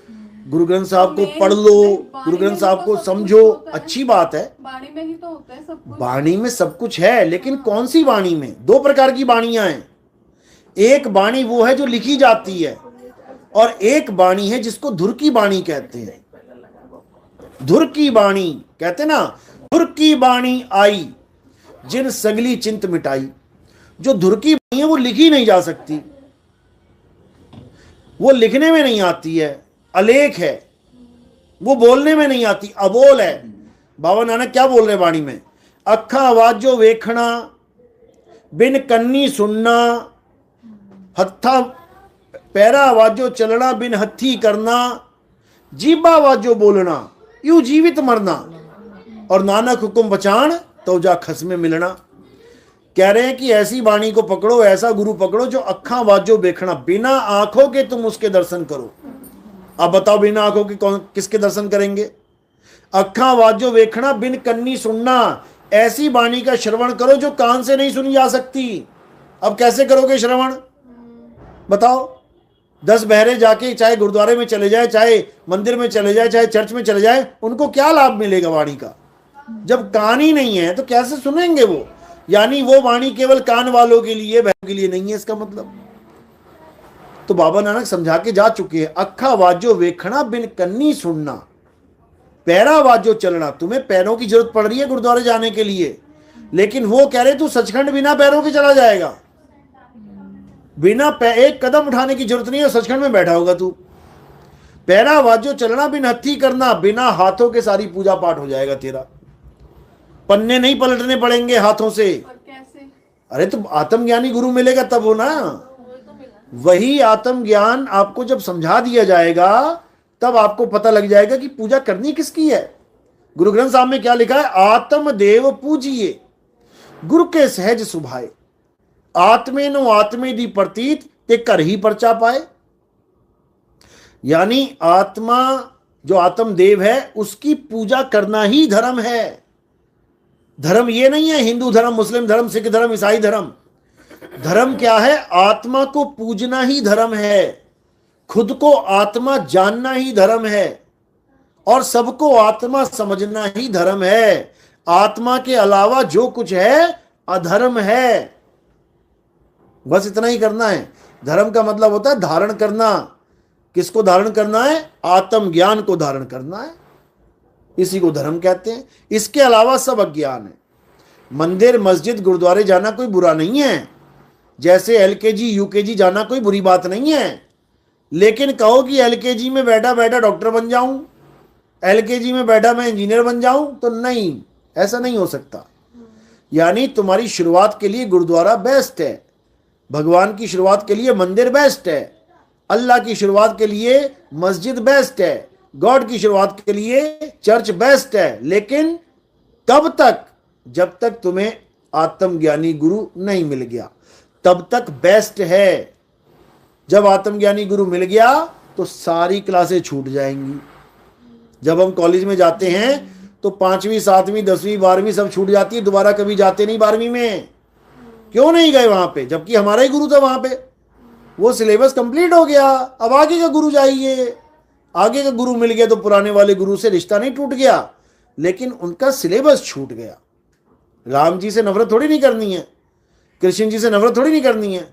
गुरु ग्रंथ साहब को पढ़ लो, गुरु ग्रंथ साहब को समझो। अच्छी बात है, वाणी में ही तो होता है सब कुछ। वाणी में सब कुछ है, लेकिन कौन सी वाणी में? दो प्रकार की वाणियां हैं। एक वाणी वो है जो लिखी जाती है, और एक वाणी है जिसको धुर की वाणी कहते हैं। धुर की वाणी कहते ना, धुर की वाणी आई जिन सगली चिंत मिटाई। जो धुर की वाणी है वो लिखी नहीं जा सकती, वो लिखने में नहीं आती है, अलेख है, वो बोलने में नहीं आती, अबोल है। बाबा नानक क्या बोल रहे वाणी में? अखा आवाजो वेखना, बिन कन्नी सुनना, हत्था पैरा आवाजो चलना, बिन हथी करना, जीबा आवाजो बोलना, यूं जीवित मरना, और नानक हुक्म बचान तो जा खस में मिलना। कह रहे हैं कि ऐसी वाणी को पकड़ो, ऐसा गुरु पकड़ो जो अखा वाजो देखना, बिना आंखों के तुम उसके दर्शन करो। अब बताओ, बिना आंखों के कौन किसके दर्शन करेंगे? अखा वाजो वेखना, बिन कन्नी सुनना, ऐसी वाणी का श्रवण करो जो कान से नहीं सुनी जा सकती। अब कैसे करोगे श्रवण? बताओ। 10 बहरे जाके चाहे गुरुद्वारे में चले जाए, चाहे मंदिर में चले जाए, चाहे चर्च में चले जाए, उनको क्या लाभ मिलेगा वाणी का? जब कान ही नहीं है तो कैसे सुनेंगे वो? यानी वो वाणी केवल कान वालों के लिए, बहनों के लिए नहीं है, इसका मतलब। तो बाबा नानक समझा के जा चुके हैं। अखा वाजो वेखना, बिन कन्नी सुनना, पैरा वाजो चलना। तुम्हें पैरों की जरूरत पड़ रही है गुरुद्वारे जाने के लिए, लेकिन वो कह रहे तू सचखंड बिना पैरों के चला जाएगा। बिना एक कदम उठाने की जरूरत नहीं है, सचखंड में बैठा होगा तू। पैरा वाजो चलना, बिन हथी करना, बिना हाथों के सारी पूजा पाठ हो जाएगा तेरा। पन्ने नहीं पलटने पड़ेंगे हाथों से। और कैसे? अरे तो आत्मज्ञानी गुरु मिलेगा तब हो ना। वही आत्मज्ञान आपको जब समझा दिया जाएगा तब आपको पता लग जाएगा कि पूजा करनी किसकी है। गुरु ग्रंथ साहब में क्या लिखा है? आत्म देव पूजिए, गुरु के सहज सुभाए, आत्मे नो आत्मे दी प्रतीत ते कर ही परचा पाए। यानी आत्मा जो आत्मदेव है उसकी पूजा करना ही धर्म है। धर्म ये नहीं है हिंदू धर्म, मुस्लिम धर्म, सिख धर्म, ईसाई धर्म। धर्म क्या है? आत्मा को पूजना ही धर्म है, खुद को आत्मा जानना ही धर्म है, और सबको आत्मा समझना ही धर्म है। आत्मा के अलावा जो कुछ है अधर्म है। बस इतना ही करना है। धर्म का मतलब होता है धारण करना। किसको धारण करना है? आत्मज्ञान को धारण करना है, इसी को धर्म कहते हैं। इसके अलावा सब अज्ञान है। मंदिर, मस्जिद, गुरुद्वारे जाना कोई बुरा नहीं है, जैसे एलकेजी यूकेजी जाना कोई बुरी बात नहीं है। लेकिन कहो कि एलकेजी में बैठा बैठा डॉक्टर बन जाऊं, एलकेजी में बैठा मैं इंजीनियर बन जाऊं, तो नहीं, ऐसा नहीं हो सकता। यानी तुम्हारी शुरुआत के लिए गुरुद्वारा बेस्ट है, भगवान की शुरुआत के लिए मंदिर बेस्ट है, अल्लाह की शुरुआत के लिए मस्जिद बेस्ट है, गॉड की शुरुआत के लिए चर्च बेस्ट है। लेकिन कब तक? जब तक तुम्हें आत्मज्ञानी गुरु नहीं मिल गया, तब तक बेस्ट है। जब आत्मज्ञानी गुरु मिल गया तो सारी क्लासें छूट जाएंगी। जब हम कॉलेज में जाते हैं तो 5वीं 7वीं 10वीं 12वीं सब छूट जाती है, दोबारा कभी जाते नहीं 12वीं में। क्यों नहीं गए वहां पे? जबकि हमारा ही गुरु था वहां पे, वो सिलेबस कंप्लीट हो गया, अब आगे का गुरु चाहिए। आगे का गुरु मिल गया तो पुराने वाले गुरु से रिश्ता नहीं टूट गया, लेकिन उनका सिलेबस छूट गया। राम जी से नफरत थोड़ी नहीं करनी है, कृष्ण जी से नफरत थोड़ी नहीं करनी है,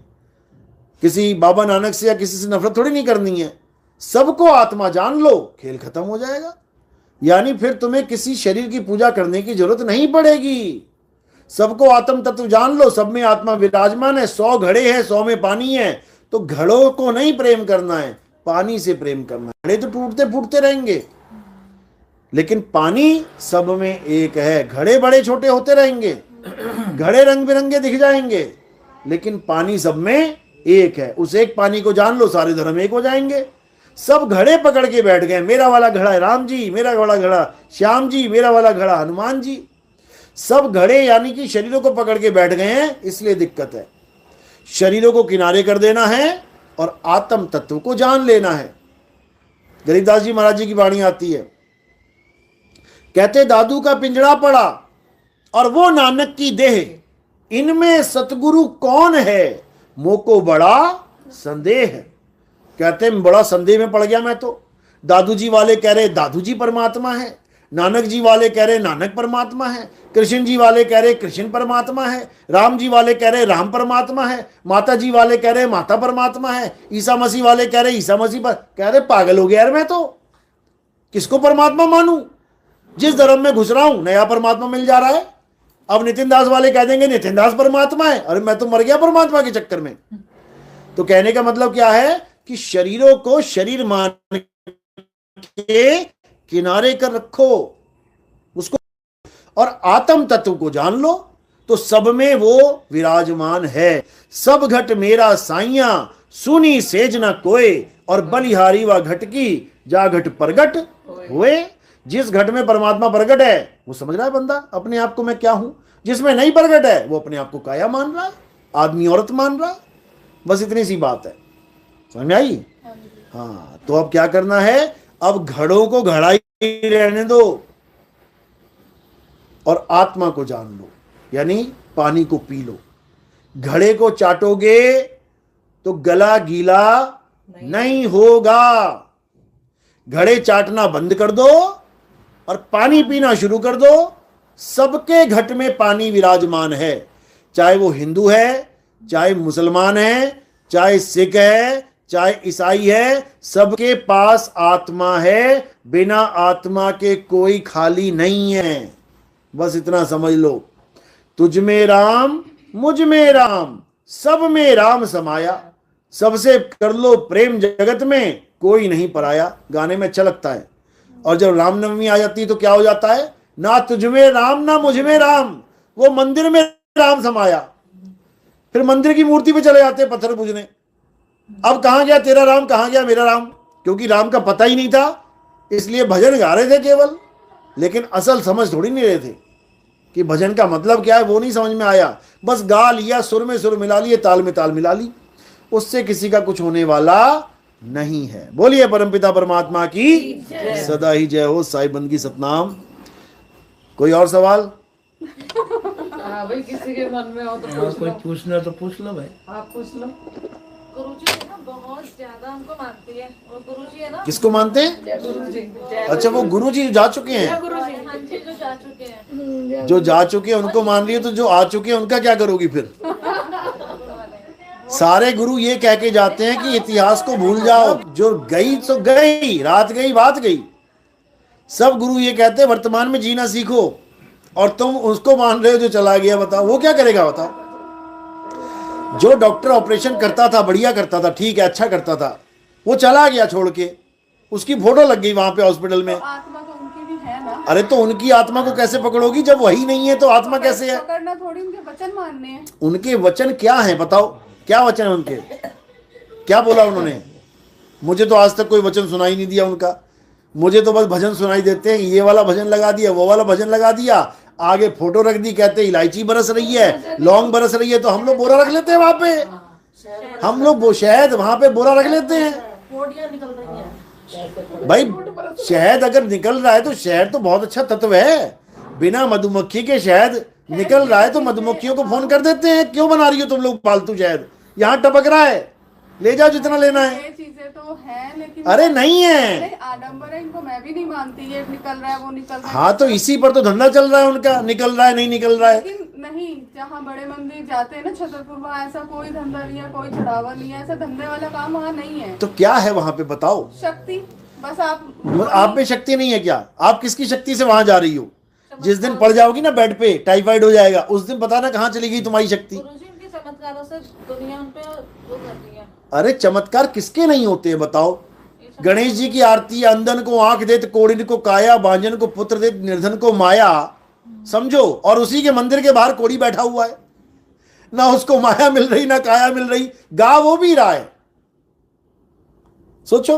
किसी बाबा नानक से या किसी से नफरत थोड़ी नहीं करनी है। सबको आत्मा जान लो, खेल खत्म हो जाएगा। यानी फिर तुम्हें किसी शरीर की पूजा करने की जरूरत नहीं पड़ेगी। सबको आत्म तत्व जान लो, सब में आत्मा विराजमान है। 100 घड़े हैं, 100 में पानी है, तो घड़ों को नहीं प्रेम करना है, पानी से प्रेम करना है। घड़े तो टूटते फूटते रहेंगे, लेकिन पानी सब में एक है। घड़े बड़े छोटे होते रहेंगे, घड़े रंग बिरंगे दिख जाएंगे, लेकिन पानी सब में एक है। उस एक पानी को जान लो, सारे धर्म एक हो जाएंगे। सब घड़े पकड़ के बैठ गए, मेरा वाला घड़ा है राम जी, मेरा वाला घड़ा श्याम जी, मेरा वाला घड़ा हनुमान जी। सब घड़े यानी कि शरीरों को पकड़ के बैठ गए हैं, इसलिए दिक्कत है। शरीरों को किनारे कर देना है और आत्म तत्व को जान लेना है। गरीबदास जी महाराज जी की वाणी आती है, कहते दादू का पिंजड़ा पड़ा और वो नानक की देह, इनमें सतगुरु कौन है, मोको बड़ा संदेह। कहते बड़ा संदेह में पड़ गया मैं तो। दादू जी वाले कह रहे दादू जी परमात्मा है, नानक जी वाले कह रहे नानक परमात्मा है, कृष्ण जी वाले कह रहे कृष्ण परमात्मा है, राम जी वाले कह रहे राम परमात्मा है, माता जी वाले कह रहे माता परमात्मा है, ईसा मसीह वाले कह रहे ईसा मसीह पर। कह रहे पागल हो गया यार, मैं तो किसको परमात्मा मानूं? जिस धर्म में घुस रहा हूं नया परमात्मा मिल जा रहा है। अब नितिन दास वाले कह देंगे नितिन दास परमात्मा है, अरे मैं तो मर गया परमात्मा के चक्कर में। तो कहने का मतलब क्या है कि शरीरों को शरीर मान के किनारे कर रखो उसको, और आत्म तत्व को जान लो तो सब में वो विराजमान है। सब घट मेरा साइया, सुनी सेज न कोय, और बलिहारी व घट की जा घट प्रगट हुए। जिस घट में परमात्मा प्रगट है वो समझ रहा है बंदा अपने आप को मैं क्या हूं, जिसमें नहीं प्रगट है वो अपने आप को काया मान रहा है, आदमी औरत मान रहा है। बस इतनी सी बात है, समझ में आई? हाँ, तो अब क्या करना है, अब घड़ों को घड़ा ही रहने दो और आत्मा को जान लो, यानी पानी को पी लो। घड़े को चाटोगे तो गला गीला नहीं होगा। घड़े चाटना बंद कर दो और पानी पीना शुरू कर दो। सबके घट में पानी विराजमान है, चाहे वो हिंदू है, चाहे मुसलमान है, चाहे सिख है, चाहे ईसाई है, सबके पास आत्मा है। बिना आत्मा के कोई खाली नहीं है। बस इतना समझ लो, तुझ में राम मुझ में राम, सब में राम समाया, सबसे कर लो प्रेम जगत में कोई नहीं पराया। गाने में अच्छा लगता है। और जब रामनवमी आ जाती है तो क्या हो जाता है, ना तुझ में राम ना मुझ में राम, वो मंदिर में राम समाया। फिर मंदिर की मूर्ति पे चले जाते हैं पत्थर पूजने। अब कहां गया तेरा राम, कहां गया मेरा राम? क्योंकि राम का पता ही नहीं था, इसलिए भजन गा रहे थे केवल, लेकिन असल समझ थोड़ी नहीं रहे थे कि भजन का मतलब क्या है, वो नहीं समझ में आया। बस गा लिया, सुर में सुर मिला लिए, ताल में ताल मिला ली, उससे किसी का कुछ होने वाला नहीं है। बोलिए परमपिता परमात्मा की सदा ही जय हो। साईं बंदगी सतनाम। कोई और सवाल? हाँ भाई, किसी के मन में हो तो पूछ कोई लो। पूछना तो पूछ लो भाई। आप पूछ लो। गुरुजी है ना बहुत ज्यादा हमको मानती है, और गुरुजी है ना किसको मानते हैं? गुरुजी अच्छा, वो गुरु जी जा चुके हैं। हाँ जी, जो जा चुके हैं। जो जा चुके हैं उनको मान रही है, तो जो आ चुके हैं उनका क्या करोगी फिर? सारे गुरु ये कह के जाते हैं कि इतिहास को भूल जाओ, जो गई तो गई, रात गई बात गई। सब गुरु ये कहते हैं वर्तमान में जीना सीखो, और तुम उसको मान रहे हो जो चला गया। बताओ वो क्या करेगा? बताओ। जो डॉक्टर ऑपरेशन करता था, बढ़िया करता था, ठीक है, अच्छा करता था, वो चला गया छोड़ के, उसकी फोटो लग गई वहां पे हॉस्पिटल में। तो आत्मा तो उनकी भी है ना। अरे तो उनकी आत्मा को कैसे पकड़ोगी जब वही नहीं है? तो आत्मा कैसे है? पकड़ना थोड़ी, उनके वचन मानने हैं। उनके वचन क्या हैं बताओ, क्या वचन है उनके? क्या बोला उन्होंने? मुझे तो आज तक कोई वचन सुनाई नहीं दिया उनका। मुझे तो बस भजन सुनाई देते हैं, ये वाला भजन लगा दिया, वो वाला भजन लगा दिया, आगे फोटो रख दी, कहते हैं इलायची बरस रही है, लौंग बरस रही है, तो हम लोग बोरा रख लेते हैं वहां पे। हम लोग वो शहद वहां पे बोरा रख लेते हैं। निकल रही है। भाई शहद अगर निकल रहा है तो शहद तो बहुत अच्छा तत्व है। बिना मधुमक्खी के शहद निकल रहा है तो मधुमक्खियों को फोन कर देते हैं, क्यों बना रही हो तुम लोग फालतू शहद, यहाँ टपक रहा है, ले जाओ जितना लेना है। ये चीजें तो है, लेकिन अरे नहीं है। नहीं, आडंबर है, इनको मैं भी नहीं मानती। ये निकल रहा है, वो निकल रहा है। हाँ, तो इसी पर तो धंधा चल रहा है उनका, निकल रहा है नहीं निकल रहा है। लेकिन नहीं, जहाँ बड़े मंदिर जाते हैं ना छतरपुर, वहाँ ऐसा कोई धंधा नहीं है, कोई चढ़ावा नहीं है, ऐसा धंधे वाला काम वहाँ नहीं है। तो क्या है वहां पे बताओ? शक्ति, बस आप आप में शक्ति नहीं है क्या? आप किसकी शक्ति से वहां जा रही हो? जिस दिन पड़ जाओगी ना बेड पे, टाइफाइड हो जाएगा, उस दिन बताना कहाँ चली गई तुम्हारी शक्ति। गुरुजी उनके चमत्कारों से दुनिया उन पे वो कर रही है। अरे चमत्कार किसके नहीं होते हैं बताओ? गणेश जी की आरती, अंधन को आंख देत, कोढ़िन को काया, बांझन को पुत्र देत, निर्धन को माया, समझो। और उसी के मंदिर के बाहर कोढ़ी बैठा हुआ है, ना उसको माया मिल रही ना काया मिल रही, गा वो भी रहा है। सोचो,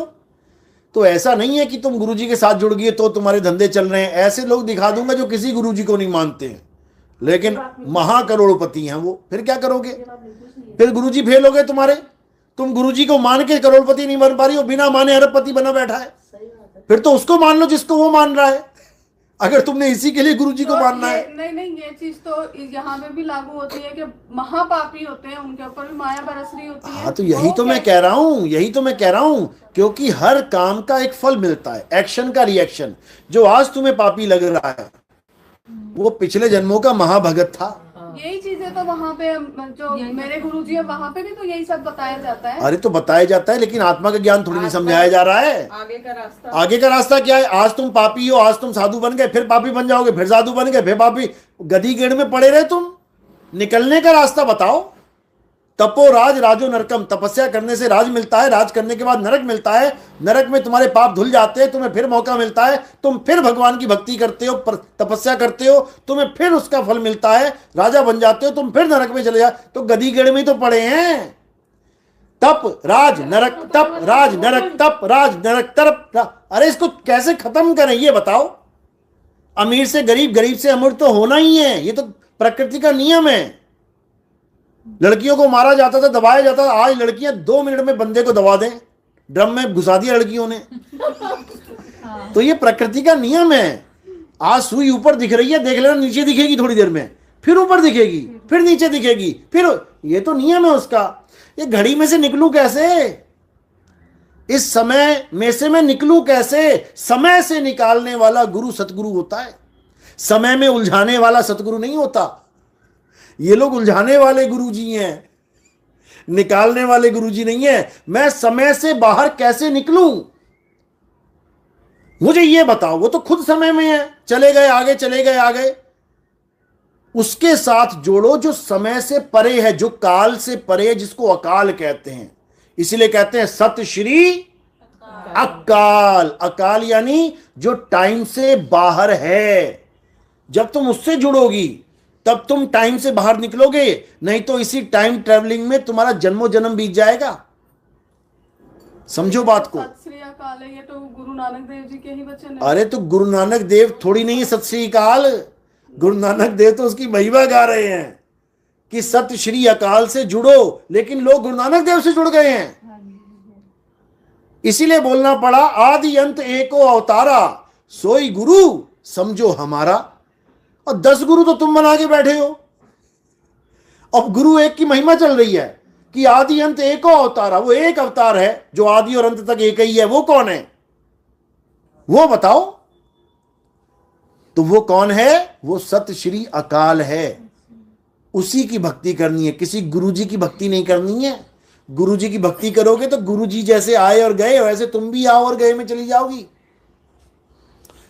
तो ऐसा नहीं है कि तुम गुरुजी के साथ जुड़ गए तो तुम्हारे धंधे चल रहे हैं। ऐसे लोग दिखा दूंगा जो किसी गुरुजी को नहीं मानते हैं, लेकिन महाकरोड़पति हैं वो। फिर क्या करोगे? फिर गुरुजी फेल हो गए तुम्हारे, तुम गुरुजी को मान के करोड़पति नहीं बन पा रही हो, बिना माने अरबपति बना बैठा है। फिर तो उसको मान लो जिसको वो मान रहा है, अगर तुमने इसी के लिए गुरुजी को मानना है। नहीं नहीं, ये चीज तो यहाँ पे भी लागू होती है कि महापापी होते हैं, उनके ऊपर भी माया बरस रही होती है। हाँ, तो यही तो मैं कह रहा हूँ, यही तो मैं कह रहा हूँ, क्योंकि हर काम का एक फल मिलता है, एक्शन का रिएक्शन। जो आज तुम्हें पापी लग रहा है वो पिछले जन्मों का महाभगत था। यही चीजें तो वहाँ पे जो मेरे गुरुजी है वहाँ पे भी तो यही सब बताया जाता है। अरे तो बताया जाता है, लेकिन आत्मा का ज्ञान थोड़ी नहीं समझाया जा रहा है। आगे का रास्ता क्या है? आज तुम पापी हो, आज तुम साधु बन गए, फिर पापी बन जाओगे, फिर साधु बन गए, फिर पापी, गधी गेड़ में पड़े रहे तुम। निकलने का रास्ता बताओ। तपो राज राजो नरकम, तपस्या करने से राज मिलता है, राज करने के बाद नरक मिलता है, नरक में तुम्हारे पाप धुल जाते हैं, तुम्हें फिर मौका मिलता है, तुम फिर भगवान की भक्ति करते हो, तपस्या करते हो, तुम्हें फिर उसका फल मिलता है, राजा बन जाते हो, तुम फिर नरक में चले जाते, तो गधी गेड़ में तो पड़े हैं। तप राज नरक, तप राज नरक, तप राज नरक, तरप। अरे इसको कैसे खत्म करें ये बताओ। अमीर से गरीब, गरीब से अमीर तो होना ही है, ये तो प्रकृति का नियम है। लड़कियों को मारा जाता था, दबाया जाता था, आज लड़कियां 2 मिनट में बंदे को दबा दें, ड्रम में घुसा दिया लड़कियों ने। तो ये प्रकृति का नियम है। आज सुई ऊपर दिख रही है, देख लेना नीचे दिखेगी थोड़ी देर में, फिर ऊपर दिखेगी, फिर नीचे दिखेगी, फिर ये तो नियम है उसका। ये घड़ी में से निकलूं कैसे? इस समय में से मैं निकलूं कैसे? समय से निकालने वाला गुरु सतगुरु होता है, समय में उलझाने वाला सतगुरु नहीं होता। ये लोग उलझाने वाले गुरुजी हैं, निकालने वाले गुरुजी नहीं है। मैं समय से बाहर कैसे निकलूं, मुझे ये बताओ। वो तो खुद समय में है, चले गए आगे, चले गए आगे। उसके साथ जोड़ो जो समय से परे है, जो काल से परे है, जिसको अकाल कहते हैं। इसीलिए कहते हैं सत श्री अकाल। अकाल यानी जो टाइम से बाहर है। जब तुम उससे जुड़ोगी तब तुम टाइम से बाहर निकलोगे, नहीं तो इसी टाइम ट्रेवलिंग में तुम्हारा जन्मों जन्म बीत जाएगा। समझो बात को। सत श्री अकाल है, ये तो गुरु नानक देव जी के ही वचन है। अरे तो गुरु नानक देव थोड़ी नहीं है सत श्री अकाल। गुरु नानक देव तो उसकी महिमा गा रहे हैं कि सत श्री अकाल से जुड़ो, लेकिन लोग गुरु नानक देव से जुड़ गए हैं। इसीलिए बोलना पड़ा आदि अंत एको अवतारा, सोई गुरु समझो हमारा। और 10 गुरु तो तुम बना के बैठे हो। अब गुरु एक की महिमा चल रही है कि आदि अंत एको अवतारा, वो एक अवतार है जो आदि और अंत तक एक ही है। वो कौन है वो बताओ। तो वो कौन है? वो सत श्री अकाल है। उसी की भक्ति करनी है, किसी गुरुजी की भक्ति नहीं करनी है। गुरुजी की भक्ति करोगे तो गुरुजी जैसे आए और गए वैसे तुम भी आओ और गए में चली जाओगी।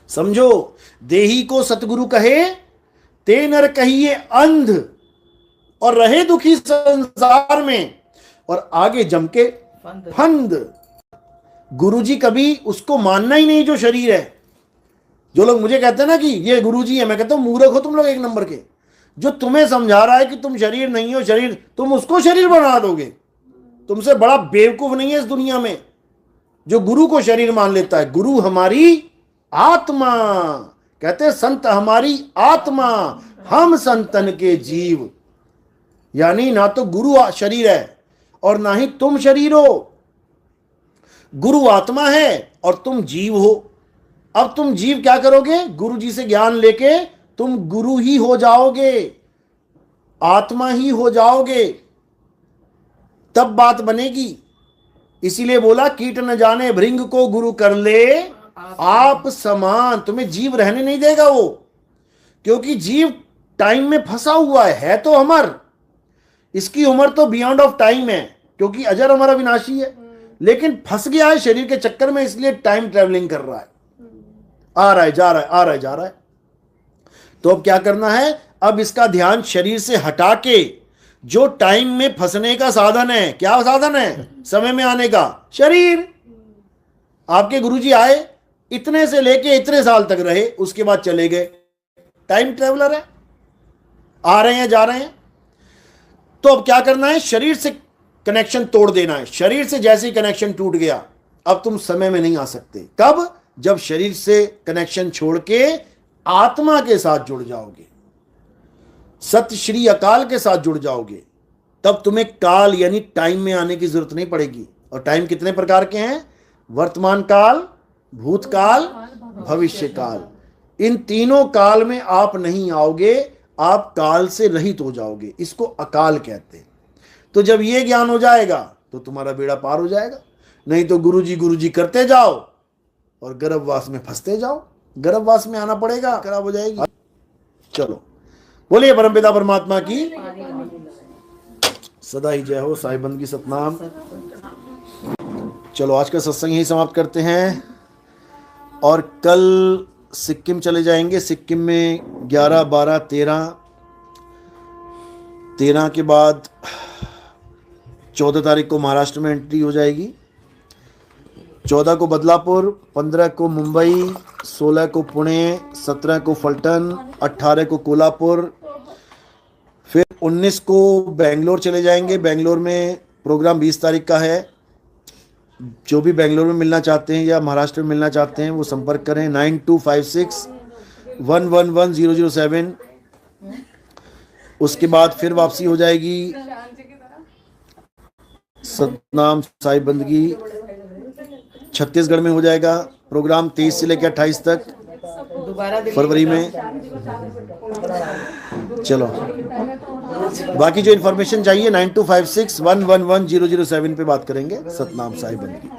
समझो, देही को सतगुरु कहे ते नर कहिए अंध, और रहे दुखी संसार में, और आगे जम के फंद। गुरुजी कभी उसको मानना ही नहीं जो शरीर है। जो लोग मुझे कहते हैं ना कि ये गुरुजी है, मैं कहता हूं मूर्ख हो तुम लोग एक नंबर के। जो तुम्हें समझा रहा है कि तुम शरीर नहीं हो, शरीर, तुम उसको शरीर बना दोगे। तुमसे बड़ा बेवकूफ नहीं है इस दुनिया में जो गुरु को शरीर मान लेता है। गुरु हमारी आत्मा, कहते हैं संत हमारी आत्मा, हम संतन के जीव। यानी ना तो गुरु शरीर है और ना ही तुम शरीर हो। गुरु आत्मा है और तुम जीव हो। अब तुम जीव क्या करोगे? गुरु जी से ज्ञान लेके तुम गुरु ही हो जाओगे, आत्मा ही हो जाओगे, तब बात बनेगी। इसीलिए बोला कीट न जाने भृंग को गुरु कर ले आप समान। तुम्हें जीव रहने नहीं देगा वो, क्योंकि जीव टाइम में फंसा हुआ है तो अमर। इसकी उम्र तो बियॉन्ड ऑफ टाइम है, क्योंकि अजर अमर अविनाशी है, लेकिन फंस गया है शरीर के चक्कर में, इसलिए टाइम ट्रेवलिंग कर रहा है, आ रहा है जा रहा है, आ रहा है जा रहा है। तो अब क्या करना है? अब इसका ध्यान शरीर से हटा के जो टाइम में फंसने का साधन है, क्या साधन है? समय में आने का शरीर। आपके गुरुजी आए, इतने से लेके इतने साल तक रहे, उसके बाद चले गए। टाइम ट्रेवलर है, आ रहे हैं जा रहे हैं। तो अब क्या करना है? शरीर से कनेक्शन तोड़ देना है। शरीर से जैसे ही कनेक्शन टूट गया, अब तुम समय में नहीं आ सकते। कब? जब शरीर से कनेक्शन छोड़ के आत्मा के साथ जुड़ जाओगे, सत श्री अकाल के साथ जुड़ जाओगे। तब तुम्हें काल यानी टाइम में आने की जरूरत नहीं पड़ेगी। और टाइम कितने प्रकार के हैं? वर्तमान काल, भूतकाल, भविष्य काल। इन तीनों काल में आप नहीं आओगे, आप काल से रहित हो जाओगे। इसको अकाल कहते हैं। तो जब ये ज्ञान हो जाएगा तो तुम्हारा बेड़ा पार हो जाएगा। नहीं तो गुरुजी करते जाओ और गर्भवास में फंसते जाओ। गर्भवास में आना पड़ेगा, खराब हो जाएगी। चलो बोलिए परमपिता परमात्मा की सदा ही जय हो। साईं बंदगी सतनाम। चलो आज का सत्संग यही समाप्त करते हैं और कल सिक्किम चले जाएंगे। सिक्किम में 11, 12, 13 के बाद 14 तारीख को महाराष्ट्र में एंट्री हो जाएगी। 14 को बदलापुर, 15 को मुंबई, 16 को पुणे, 17 को फल्टन, 18 को कोल्हापुर, फिर 19 को बेंगलोर चले जाएंगे। बेंगलोर में प्रोग्राम 20 तारीख का है। जो भी बेंगलोर में मिलना चाहते हैं या महाराष्ट्र में मिलना चाहते हैं वो संपर्क करें 9256111007। उसके बाद फिर वापसी हो जाएगी सतनाम साईं बंदगी छत्तीसगढ़ में हो जाएगा। प्रोग्राम 23 से लेकर 28 तक फरवरी में। चलो बाकी जो इन्फॉर्मेशन चाहिए 9256111007 पे बात करेंगे। सतनाम साईं बंदगी।